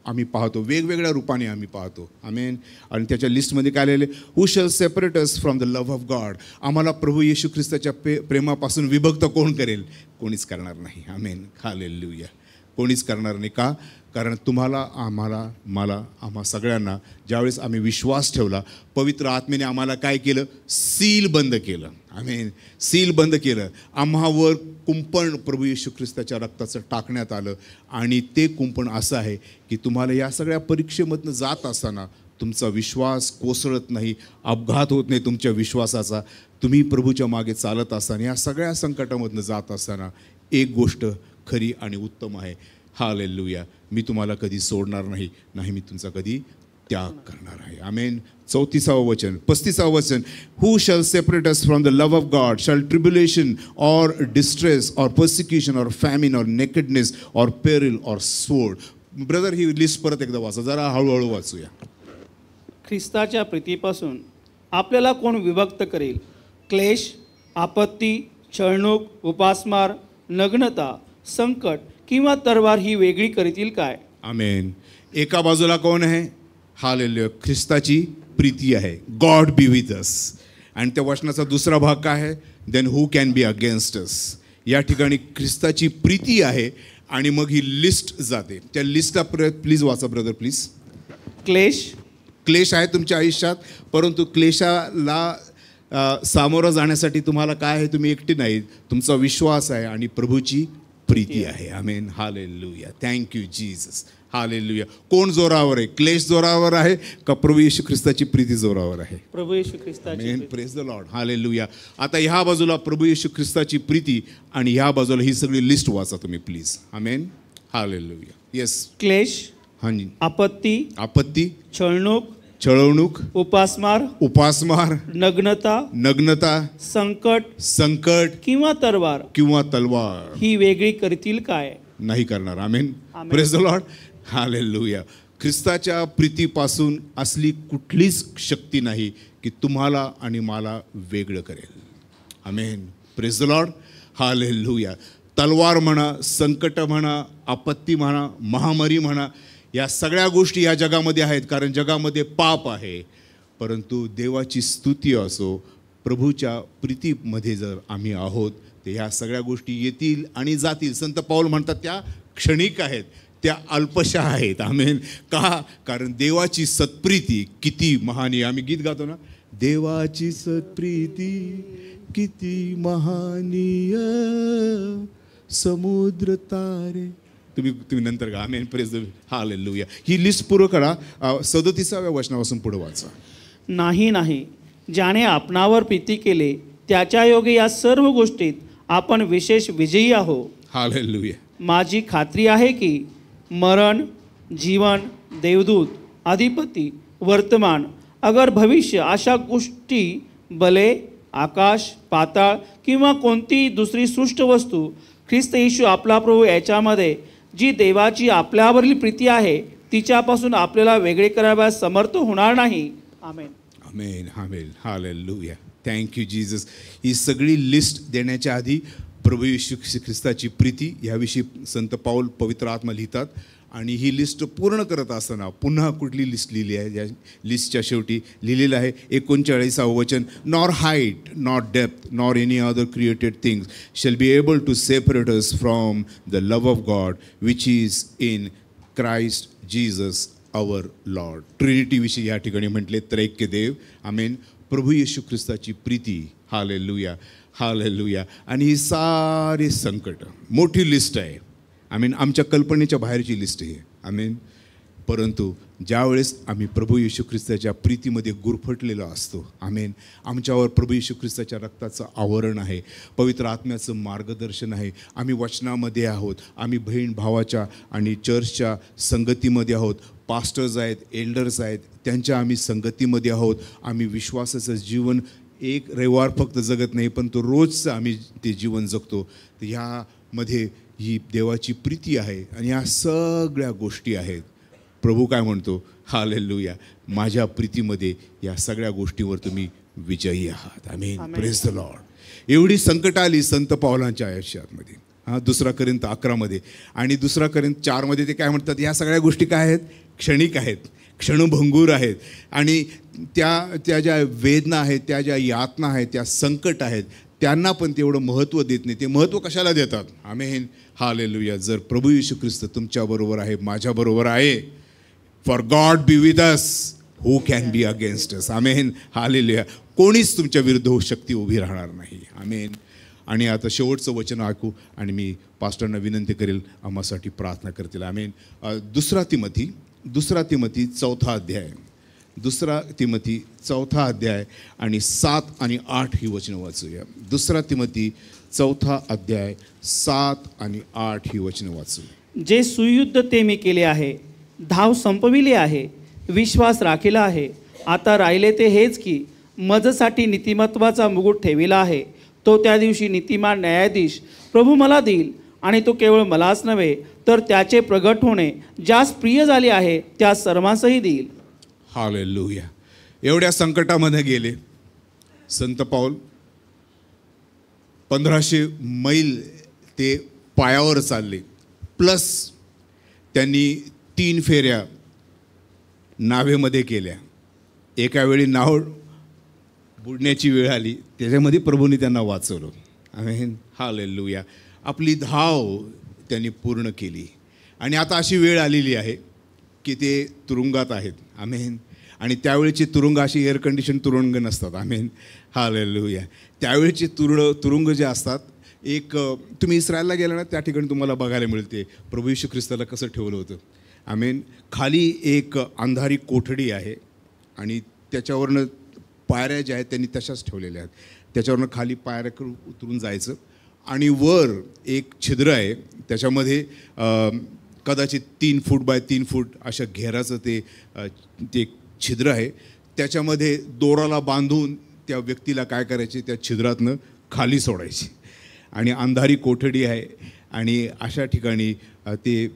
आम्ही पाहतो, वेगवेगळ्या रूपाने आम्ही पाहतो. आमेन. आणि त्याच्या लिस्टमध्ये काय लिहिले? Who shall separate us from the love of God? आम्हाला प्रभू येशू ख्रिस्ताच्या प्रेमापासून विभक्त कोण करेल? कोणीच करणार नाही. आमेन. हालेलुया. कोणीच करणार नाही. का? कारण तुम्हाला, आम्हा सगळ्यांना ज्यावेळेस आम्ही विश्वास ठेवला, पवित्र आत्मेने आम्हाला काय केलं? सील बंद केलं. आमेन. सील बंद केलं. आम्हावर कुंपण प्रभू येशू ख्रिस्ताच्या रक्ताचं टाकण्यात आलं. आणि ते कुंपण असं आहे की तुम्हाला या सगळ्या परीक्षेमधनं जात असताना तुमचा विश्वास कोसळत नाही, अपघात होत नाही तुमच्या विश्वासाचा. तुम्ही प्रभूच्या मागे चालत असताना, या सगळ्या संकटामधनं जात असताना एक गोष्ट खरी आणि उत्तम आहे. हालेलुया. मी तुम्हाला कधी सोडणार नाही, नाही मी तुमचा कधी त्याग करणार आहे. आमेन. 34वं वचन, 35वं वचन, who shall separate us from the love of God? Shall tribulation or distress or persecution or famine or nakedness or peril or sword? Brother, ही लिस्ट परत एकदा वाचा, जरा हळूहळू वाचूया. ख्रिस्ताच्या प्रीतीपासून आपल्याला कोण विभक्त करेल? क्लेश, आपत्ती, छळणूक, उपासमार, नग्नता, संकट किंवा तरवार ही वेगळी करतील काय? आमेन. एका बाजूला कोण आहे? हालेलुया, ख्रिस्ताची प्रीती आहे. God be with us. आणि त्या वचनाचा दुसरा भाग काय आहे? Then who can be against us? या ठिकाणी ख्रिस्ताची प्रीती आहे आणि मग ही लिस्ट जाते. त्या लिस्टला प्लीज वाचा ब्रदर, प्लीज. क्लेश आहे तुमच्या आयुष्यात, परंतु क्लेशाला सामोरं जाण्यासाठी तुम्हाला काय आहे? तुम्ही एकटी नाही, तुमचा विश्वास आहे आणि प्रभूची प्रीती आहे. आमेन. हालेलुया. Thank you Jesus. हालेलुया. कोण जोरावर आहे? क्लेश जोरावर आहे का प्रभू येशू ख्रिस्ताची प्रीती जोरावर आहे? प्रभू येशू ख्रिस्ताची. Amen. Praise the Lord. Hallelujah. आता ह्या बाजूला प्रभू येशू ख्रिस्ताची प्रीती आणि ह्या बाजूला ही सगळी लिस्ट वाचा तुम्ही प्लीज. आमेन. हालेलुया. येस. क्लेश, हां, आपत्ती, छळणूक, उपासमार, नग्नता, संकट किंवा तलवार ही वेगळी करतील काय? नाही करणार. Amen. Praise the Lord. Hallelujah. ख्रिस्ताच्या प्रीतीपासून असली कुठलीच शक्ती नाही की तुम्हाला आणि मला वेगळं करेल. Amen. Praise the Lord. Hallelujah. तलवार म्हणा, संकट म्हणा, आपत्ती म्हणा, महामारी म्हणा, या सगळ्या गोष्टी या जगामध्ये आहेत, कारण जगामध्ये पाप आहे. परंतु देवाची स्तुती असो, प्रभूच्या प्रीतीमध्ये जर आम्ही आहोत तर ह्या सगळ्या गोष्टी येतील आणि जातील. संत पाऊल म्हणतात त्या क्षणिक आहेत, त्या अल्पशा आहेत. आमेन. का? कारण देवाची सत्प्रीती किती महान आहे. आम्ही गीत गातो ना, देवाची सत्प्रीती किती महानीय, समुद्र तारे. तुम्ही नंतर गा. आमेन. Praise the. हालेलुया. ही लिस्ट पूर्ण करा. 37व्या वचनापासून पुढे वाचा. नाही, ज्याने आपणावर प्रीती केले त्याच्या योगे या सर्व गोष्टीत आपण विशेष विजयी आहोत. हालेलुया. माझी खात्री आहे की मरण, जीवन, देवदूत, अधिपती, वर्तमान, अगर भविष्य अशा गोष्टी, बले, आकाश, पाताळ किंवा कोणती दुसरी सृष्ट वस्तू, ख्रिस्त येशू आपला प्रभू याच्यामध्ये जी देवाची आपल्यावरील प्रीती आहे तिच्यापासून आपल्याला वेगळे कराव्यास समर्थ होणार नाही. Amen. Amen. Amen. Hallelujah. Thank you Jesus. ही सगळी लिस्ट देण्याच्या आधी प्रभू येशू ख्रिस्ताची प्रीती याविषयी संत पाऊल पवित्र आत्मा लिहितात. आणि ही लिस्ट पूर्ण करत असताना पुन्हा कुठली लिस्ट लिहिली आहे? या लिस्टच्या शेवटी लिहिलेलं आहे 39वं वचन, nor height, nor depth, nor any other created things shall be able to separate us from the love of God which is in Christ Jesus our Lord. ट्रिनिटीविषयी या ठिकाणी म्हटले त्रैक्य देव. आमेन. प्रभू येशू ख्रिस्ताची प्रीती. हालेलुया. हालेलुया. आणि ही सारी संकट, मोठी लिस्ट आहे. आमीन. आमच्या कल्पनेच्या बाहेरची लिस्ट आहे. आमीन. परंतु ज्यावेळेस आम्ही प्रभू येशू ख्रिस्ताच्या प्रीतीमध्ये गुरफटलेलो असतो, आमेन, आमच्यावर प्रभू येशू ख्रिस्ताच्या रक्ताचं आवरण आहे, पवित्र आत्म्याचं मार्गदर्शन आहे, आम्ही वचनामध्ये आहोत, आम्ही बहीण भावाच्या आणि चर्चच्या संगतीमध्ये आहोत, पास्टर्स आहेत, एल्डर्स आहेत, त्यांच्या आम्ही संगतीमध्ये आहोत, आम्ही विश्वासाचं जीवन एक रविवार फक्त जगत नाही पण तो रोजचं आम्ही ते जीवन जगतो. तर ह्यामध्ये ही देवाची प्रीती आहे आणि ह्या सगळ्या गोष्टी आहेत. प्रभू काय म्हणतो? हालेलुया, माझ्या प्रीतीमध्ये या सगळ्या गोष्टीवर तुम्ही विजयी आहात. आमेन. Praise the Lord. एवढी संकट आली संत पावलांच्या आयुष्यामध्ये. 2 कोरिंथ 11 आणि 2 कोरिंथ 4 ते काय म्हणतात? ह्या सगळ्या गोष्टी काय आहेत? क्षणिक आहेत, क्षणभंगूर आहेत. आणि त्या ज्या वेदना आहेत, त्या ज्या यातना आहेत, त्या संकट आहेत, त्यांना पण तेवढं महत्त्व देत नाही. ते महत्त्व कशाला देतात? आमेन, हालेलुया. जर प्रभू येशू ख्रिस्त तुमच्याबरोबर आहे, माझ्याबरोबर आहे, for God be with us, who can be against us. Amen, hallelujah. कोणीच तुमच्या विरुद्ध शक्ती उभी राहणार नाही. आमेन. आणि आता शेवटचं वचन ऐकू आणि मी पास्टरना विनंती करेल आम्हासाठी प्रार्थना करतील. आमेन. दुसरा तिमोथी 4 अध्याय, 2 तिमोथी 4 अध्याय आणि 7 आणि 8 ही वचनं वाचूया. 2 तिमोथी 4 अध्याय 7 आणि 8 ही वचनं वाचू. जे सुयुद्ध ते मी केले आहे, धाव संपविली आहे, विश्वास राखीला आहे. आता राहिले ते हेच की मजसाठी नीतिमत्वाचा मुकुट ठेविला आहे. तो त्या दिवशी नीतिमान न्यायाधीश प्रभू मला देईल, आणि तो केवळ मलाच नव्हे तर त्याचे प्रगट होणे ज्यास प्रिय झाले आहे त्या सर्वांसही देईल. हालेलुया. एवढ्या संकटामध्ये गेले संत पाऊल. 1500 मैल ते पायावर चालले, प्लस त्यांनी 3 फेऱ्या नावेमध्ये केल्या. एका वेळी नाव बुडण्याची वेळ आली, त्याच्यामध्ये प्रभूने त्यांना वाचवलं. आमेन, हालेलुया. आपली धाव त्यांनी पूर्ण केली. आणि आता अशी वेळ आलेली आहे की ते तुरुंगात आहेत. आमेन. आणि त्यावेळेचे तुरुंग अशी एअर कंडिशन तुरुंग नसतात. आमेन, हालेलुया. त्यावेळेचे तुरुंग जे असतात, एक तुम्ही इस्रायलला गेला ना, त्या ठिकाणी तुम्हाला बघायला मिळते प्रभू येशू ख्रिस्ताला कसं ठेवलं होतं. आमेन. खाली एक अंधारी कोठडी आहे आणि त्याच्यावरनं पायऱ्या ज्या आहेत त्यांनी तशाच ठेवलेल्या आहेत. त्याच्यावरनं खाली पायऱ्या उतरून जायचं आणि वर एक छिद्र आहे, त्याच्यामध्ये कदाचित 3 फूट बाय 3 फूट अशा घेराचं ते छिद्र आहे. त्याच्यामध्ये दोराला बांधून त्या व्यक्तीला काय करायचे, त्या छिद्रातनं खाली सोडायचे. आणि अंधारी कोठडी आहे. आणि अशा ठिकाणी ते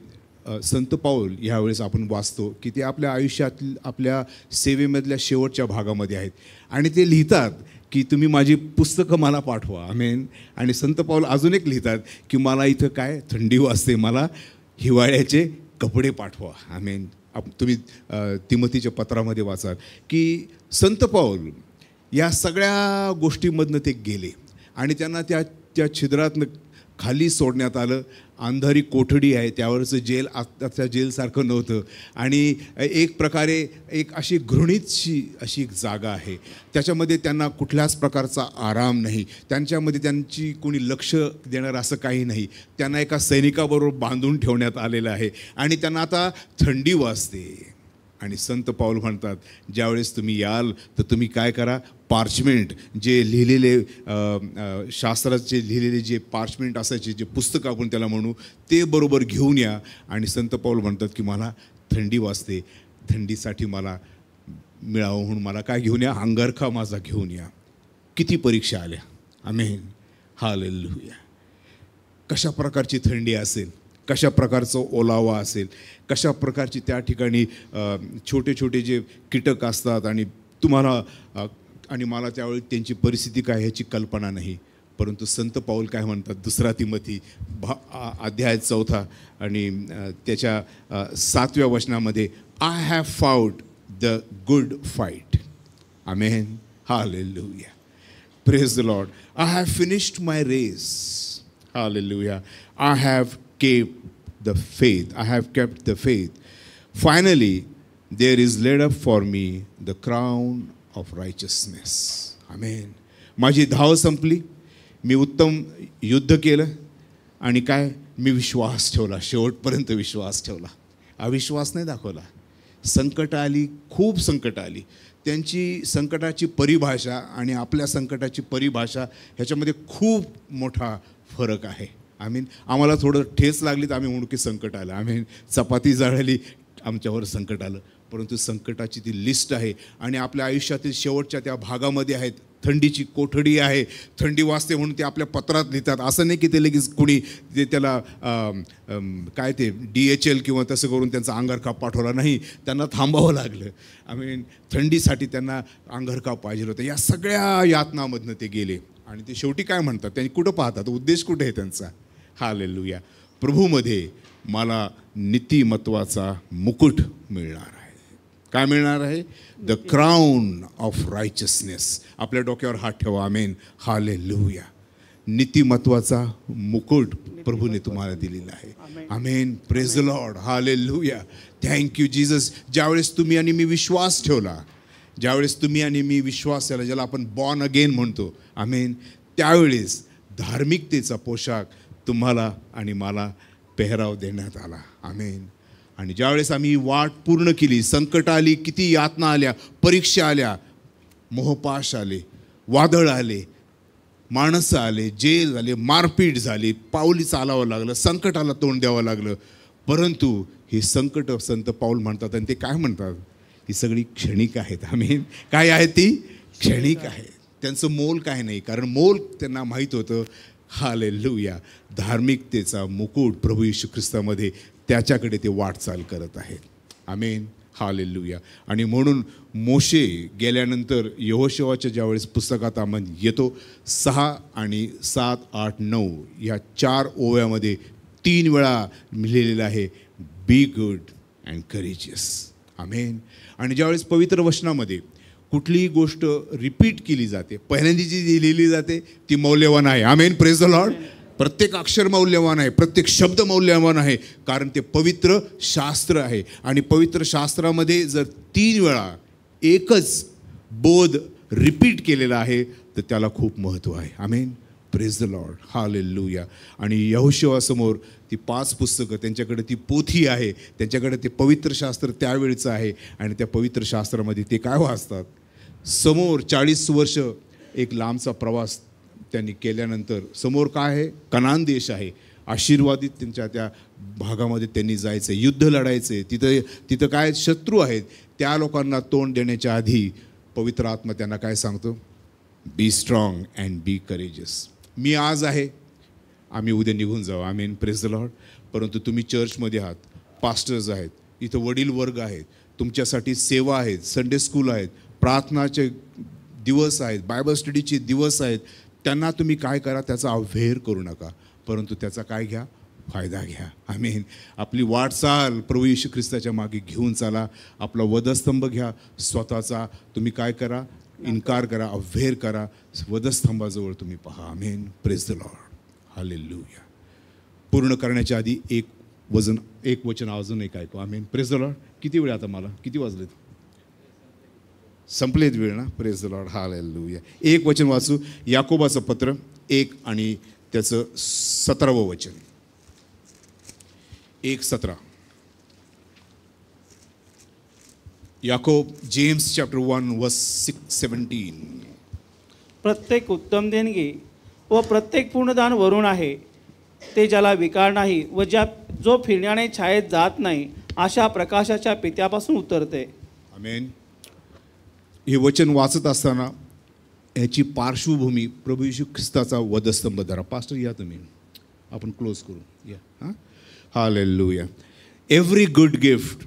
संत पाऊल ह्यावेळेस आपण वाचतो की ते आपल्या आयुष्यातील आपल्या सेवेमधल्या शेवटच्या भागामध्ये आहेत. आणि ते लिहितात की तुम्ही माझी पुस्तकं मला पाठवा. आमेन. आणि संत पाऊल अजून एक लिहितात की मला इथं काय थंडी वाजते, मला हिवाळ्याचे कपडे पाठवा. आमेन. तुम्ही तिमोथीच्या पत्रामध्ये वाचाल की संत पाऊल या सगळ्या गोष्टींमधनं ते गेले आणि त्यांना त्या छिद्रातनं खाली सोडण्यात आलं. अंधारी कोठडी आहे, त्यावरचं जेल आत्ताच्या जेलसारखं नव्हतं. आणि एक प्रकारे एक अशी घृणितशी अशी एक जागा आहे. त्याच्यामध्ये त्यांना कुठल्याच प्रकारचा आराम नाही. त्यांच्यामध्ये त्यांची कोणी लक्ष देणारं असं काही नाही. त्यांना एका सैनिकाबरोबर बांधून ठेवण्यात आलेलं आहे आणि त्यांना आता थंडी वाजते. आणि संत पाऊल म्हणतात, ज्यावेळेस तुम्ही याल तर तुम्ही काय करा, पार्चमेंट जे लिहिलेले शास्त्राचे लिहिलेले जे पार्चमेंट असायचे, जे पुस्तक आपण त्याला म्हणू, ते बरोबर घेऊन या. आणि संत पाऊल म्हणतात की मला थंडी वाजते, थंडीसाठी मला मिळावं म्हणून मला काय घेऊन या, अंगरखा माझा घेऊन या. किती परीक्षा आल्या. आमेन, हालेलुया. कशा प्रकारची थंडी असेल, कशा प्रकारचं ओलावा असेल, कशा प्रकारची त्या ठिकाणी छोटे छोटे जे कीटक असतात. आणि तुम्हाला आणि मला त्यावेळी त्यांची परिस्थिती काय ह्याची कल्पना नाही. परंतु संत पाऊल काय म्हणतात, 2 तिमोथी अध्याय 4 आणि त्याच्या 7व्या वचनामध्ये, I have fought the good fight. Amen, hallelujah. Praise the Lord. I have finished my race. Hallelujah. I have kept the faith. I have kept the faith. Finally, there is laid up for me the crown of righteousness. Amen. माझी धाव संपली, मी उत्तम युद्ध केलं आणि काय, मी विश्वास ठेवला, शेवटपर्यंत विश्वास ठेवला. अविश्वास नाही दाखवला. संकट आली, खूप संकट आली. त्यांची संकटाची परिभाषा आणि आपल्या संकटाची परिभाषा ह्याच्यामध्ये खूप मोठा फरक आहे. आमीन. आम्हाला थोडं ठेच लागली तर आम्ही म्हणू की संकट आलं. आम्ही चपाती जळली, आमच्यावर संकट आलं. परंतु संकटाची ती लिस्ट आहे आणि आपल्या आयुष्यातील शेवटच्या त्या भागामध्ये आहेत. थंडीची कोठडी आहे, थंडी वाजते म्हणून ते आपल्या पत्रात लिहितात. असं नाही की ते लगेच कुणी ते त्याला काय ते DHL किंवा तसं करून त्यांचा अंगरखा पाठवला नाही. त्यांना थांबावं लागलं. आम्ही थंडीसाठी त्यांना अंगरखा पाहिजे होतं. या सगळ्या यातनामधनं ते गेले आणि ते शेवटी काय म्हणतात, त्यांनी कुठं पाहतात, उद्देश कुठे आहे त्यांचा. हालेलुया. प्रभूमध्ये मला नीतिमत्वाचा मुकुट मिळणार आहे. काय मिळणार आहे? The crown of righteousness. आपल्या डोक्यावर हात ठेवा. आमेन, हालेलुया. नीतिमत्वाचा मुकुट प्रभूने तुम्हाला दिलेला आहे. Amen. Praise the Lord. Hallelujah. Thank you Jesus. ज्यावेळेस तुम्ही आणि मी विश्वास ठेवला, ज्यावेळेस तुम्ही आणि मी विश्वास ठेवला, ज्याला आपण बॉर्न अगेन म्हणतो, आमेन, त्यावेळेस धार्मिकतेचा पोशाख तुम्हाला आणि मला पेहराव देण्यात आला. आमेन. आणि ज्यावेळेस आम्ही वाट पूर्ण केली, संकट आली, किती यातना आल्या, परीक्षा आल्या, मोहपाश आले, वादळ आले, माणसं आले, जेल झाले, मारपीट झाली, पाऊली चालावं लागलं, संकटाला तोंड द्यावं लागलं, परंतु ही संकट संत पाऊल म्हणतात आणि ते काय म्हणतात, ही सगळी क्षणिक आहेत. आमेन. काय आहे ती? क्षणिक आहे. त्यांचं मोल काय नाही, कारण मोल त्यांना माहीत होतं. हालेलुया. धार्मिकतेचा मुकुट प्रभू येशू ख्रिस्तामध्ये, त्याच्याकडे ते वाटचाल करत आहेत. आमेन. हालेलुया. आणि म्हणून मोशे गेल्यानंतर यहोशुवाच्या ज्यावेळेस पुस्तकात आपण येतो, 6 आणि 7, 8, 9 या 4 ओव्यामध्ये 3 वेळा लिहिलेलं आहे, बी गुड अँड करेजियस. आमेन. आणि ज्यावेळेस पवित्र वचनामध्ये कुठलीही गोष्ट रिपीट केली जाते, पहिल्यांदा जी लिहिली जाते ती मौल्यवान आहे. आमेन. Praise the Lord. प्रत्येक अक्षर मौल्यवान आहे, प्रत्येक शब्द मौल्यवान आहे, कारण ते पवित्र शास्त्र आहे. आणि पवित्र शास्त्रामध्ये जर 3 वेळा एकच बोध रिपीट केलेला आहे तर त्याला खूप महत्त्व आहे. Amen. Praise the Lord. Hallelujah. आणि यहोशुवासमोर ती 5 पुस्तकं, त्यांच्याकडे ती पोथी आहे, त्यांच्याकडे ते पवित्र शास्त्र त्यावेळचं आहे. आणि त्या पवित्र शास्त्रामध्ये ते काय वाचतात, समोर 40 वर्ष एक लांबचा प्रवास त्यांनी केल्यानंतर समोर काय आहे, कनान देश आहे, आशीर्वादित त्यांच्या त्या भागामध्ये त्यांनी जायचं, युद्ध लढायचे, तिथं काय शत्रू आहेत, त्या लोकांना तोंड देण्याच्या आधी पवित्र आत्मा त्यांना काय सांगतो, be strong and be courageous. मी आज आहे, आम्ही उद्या निघून जाऊ. आमेन. Praise the Lord. परंतु तुम्ही चर्चमध्ये आहात, पास्टर्स आहेत, इथं वडील वर्ग आहेत, तुमच्यासाठी सेवा आहेत, संडे स्कूल आहेत, प्रार्थनाचे दिवस आहेत, बायबल स्टडीचे दिवस आहेत, त्यांना तुम्ही काय करा, त्याचा अवहेर करू नका, परंतु त्याचा काय घ्या, फायदा घ्या. आमेन. आपली वाटचाल प्रभू येशू ख्रिस्ताच्या मागे घेऊन चाला. आपला वधस्तंभ घ्या स्वतःचा, तुम्ही काय करा, इन्कार करा, अवहेर करा, वधस्तंभाजवळ तुम्ही पहा. Amen. Praise the Lord. Hallelujah. पूर्ण करण्याच्या आधी एक वचन अजून एक ऐकू. आमेन. Praise the Lord. किती वेळ आता, मला किती वाजलेत, संपलेत वेळ ना. Praise the Lord. हालेलुया. एक वचन वाचू, याकोबाचं पत्र 1 आणि त्याचं 17वं वचन. 1:17. याकोब, जेम्स चॅप्टर 1 वर्स 6-17. प्रत्येक उत्तम देणगी व प्रत्येक पूर्णदान वरून आहे, ते ज्याला विकार नाही व जो फिरण्याने छायेत जात नाही, अशा प्रकाशाच्या पित्यापासून उतरते. आमेन. हे वचन वाचत असताना याची पार्श्वभूमी प्रभू येशू ख्रिस्ताचा वधस्तंभ धरा. पास्टर या तुम्ही, आपण क्लोज करू या. हां. Hallelujah. Every good gift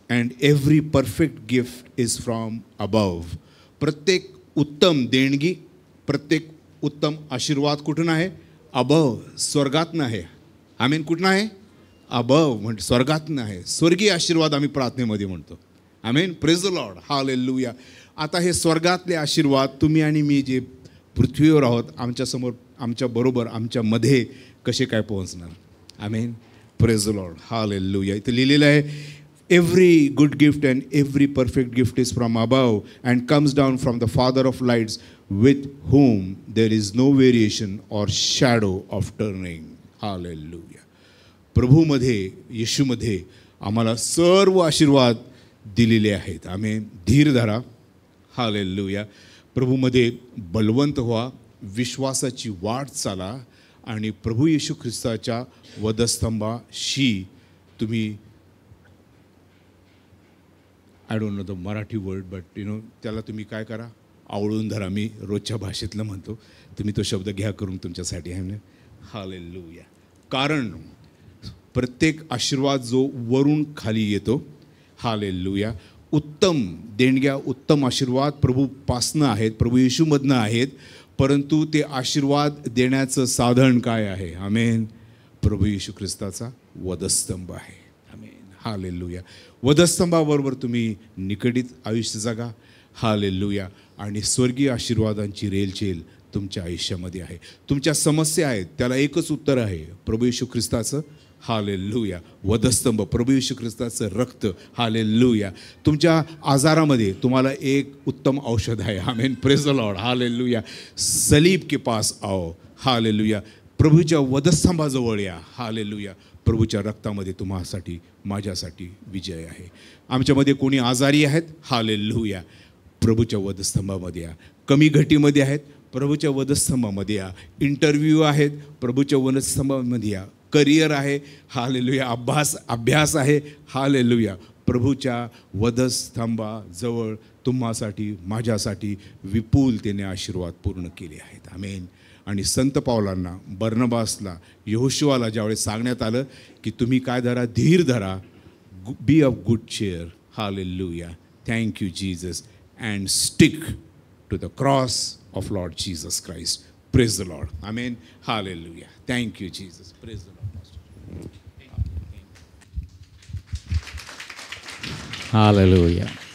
and every perfect gift is from above. प्रत्येक उत्तम देणगी, प्रत्येक उत्तम आशीर्वाद कुठून आहे, अबव, स्वर्गातनं आहे. आमेन. कुठून आहे, अबव, म्हणजे स्वर्गातनं आहे. स्वर्गीय आशीर्वाद आम्ही प्रार्थनेमध्ये म्हणतो. Amen. Praise the Lord. Hallelujah. आता हे स्वर्गातले आशीर्वाद तुम्ही आणि मी जे पृथ्वीवर आहोत, आमच्यासमोर, आमच्याबरोबर, आमच्यामध्ये कसे काय पोहोचणार. Amen. Praise the Lord. Hallelujah. इथे लिहिलेलं आहे, every good gift and every perfect gift is from above and comes down from the Father of lights with whom there is no variation or shadow of turning. Hallelujah. प्रभूमध्ये, येशूमध्ये आम्हाला सर्व आशीर्वाद दिलेले आहेत. आम्ही धीर धरा. हालेलुया. प्रभूमध्ये बलवंत व्हा, विश्वासाची वाट चाला आणि प्रभू येशू ख्रिस्ताच्या वधस्तंभाशी तुम्ही, I don't know the Marathi word, but त्याला तुम्ही काय करा, आवळून धरा. मी रोजच्या भाषेतलं म्हणतो, तुम्ही तो शब्द घ्या करून तुमच्यासाठी. आहे ना. हालेलुया. कारण प्रत्येक आशीर्वाद जो वरून खाली येतो, हालेलुया, उत्तम देणग्या, उत्तम आशीर्वाद प्रभूपासनं आहेत, प्रभू येशूमधनं आहेत, परंतु ते आशीर्वाद देण्याचं साधन काय आहे. आमेन. प्रभू येशू ख्रिस्ताचा वधस्तंभ आहे. आमेन. हालेलुया. वधस्तंभाबरोबर तुम्ही निकडित आयुष्य जगा. हालेलुया. आणि स्वर्गीय आशीर्वादांची रेलचेल तुमच्या आयुष्यामध्ये आहे. तुमच्या समस्या आहेत त्याला एकच उत्तर आहे, प्रभू येशू ख्रिस्ताचं हालेलुया वधस्तंभ, प्रभू येशू ख्रिस्ताचं रक्त हालेलुया. तुमच्या आजारामध्ये तुम्हाला एक उत्तम औषध आहे. Amen, praise the Lord, hallelujah. सलीब के पास आओ, हालेलुया. प्रभूच्या वधस्तंभाजवळ या, हालेलुया. प्रभूच्या रक्तामध्ये तुम्हासाठी माझ्यासाठी विजय आहे. आमच्यामध्ये कोणी आजारी आहेत, हालेलुया, प्रभूच्या वधस्तंभामध्ये या. कमी घटीमध्ये आहेत, प्रभूच्या वधस्तंभामध्ये या. इंटरव्ह्यू आहेत, प्रभूच्या वधस्तंभामध्ये या. करिअर आहे, हालेलुया. अभ्यास आहे, हालेलुया. प्रभूच्या वधस्तंभाजवळ तुम्हासाठी माझ्यासाठी विपुलतेने आशीर्वाद पूर्ण केले आहेत. आमेन. आणि संत पावलांना, बर्नबासला, यहोशुवाला ज्यावेळेस सांगण्यात आलं की तुम्ही काय धरा, धीर धरा, be of good cheer, hallelujah, thank you Jesus, and stick to the cross of Lord Jesus Christ. Praise the Lord. Amen, hallelujah. Thank you Jesus. Praise the Lord. Hallelujah.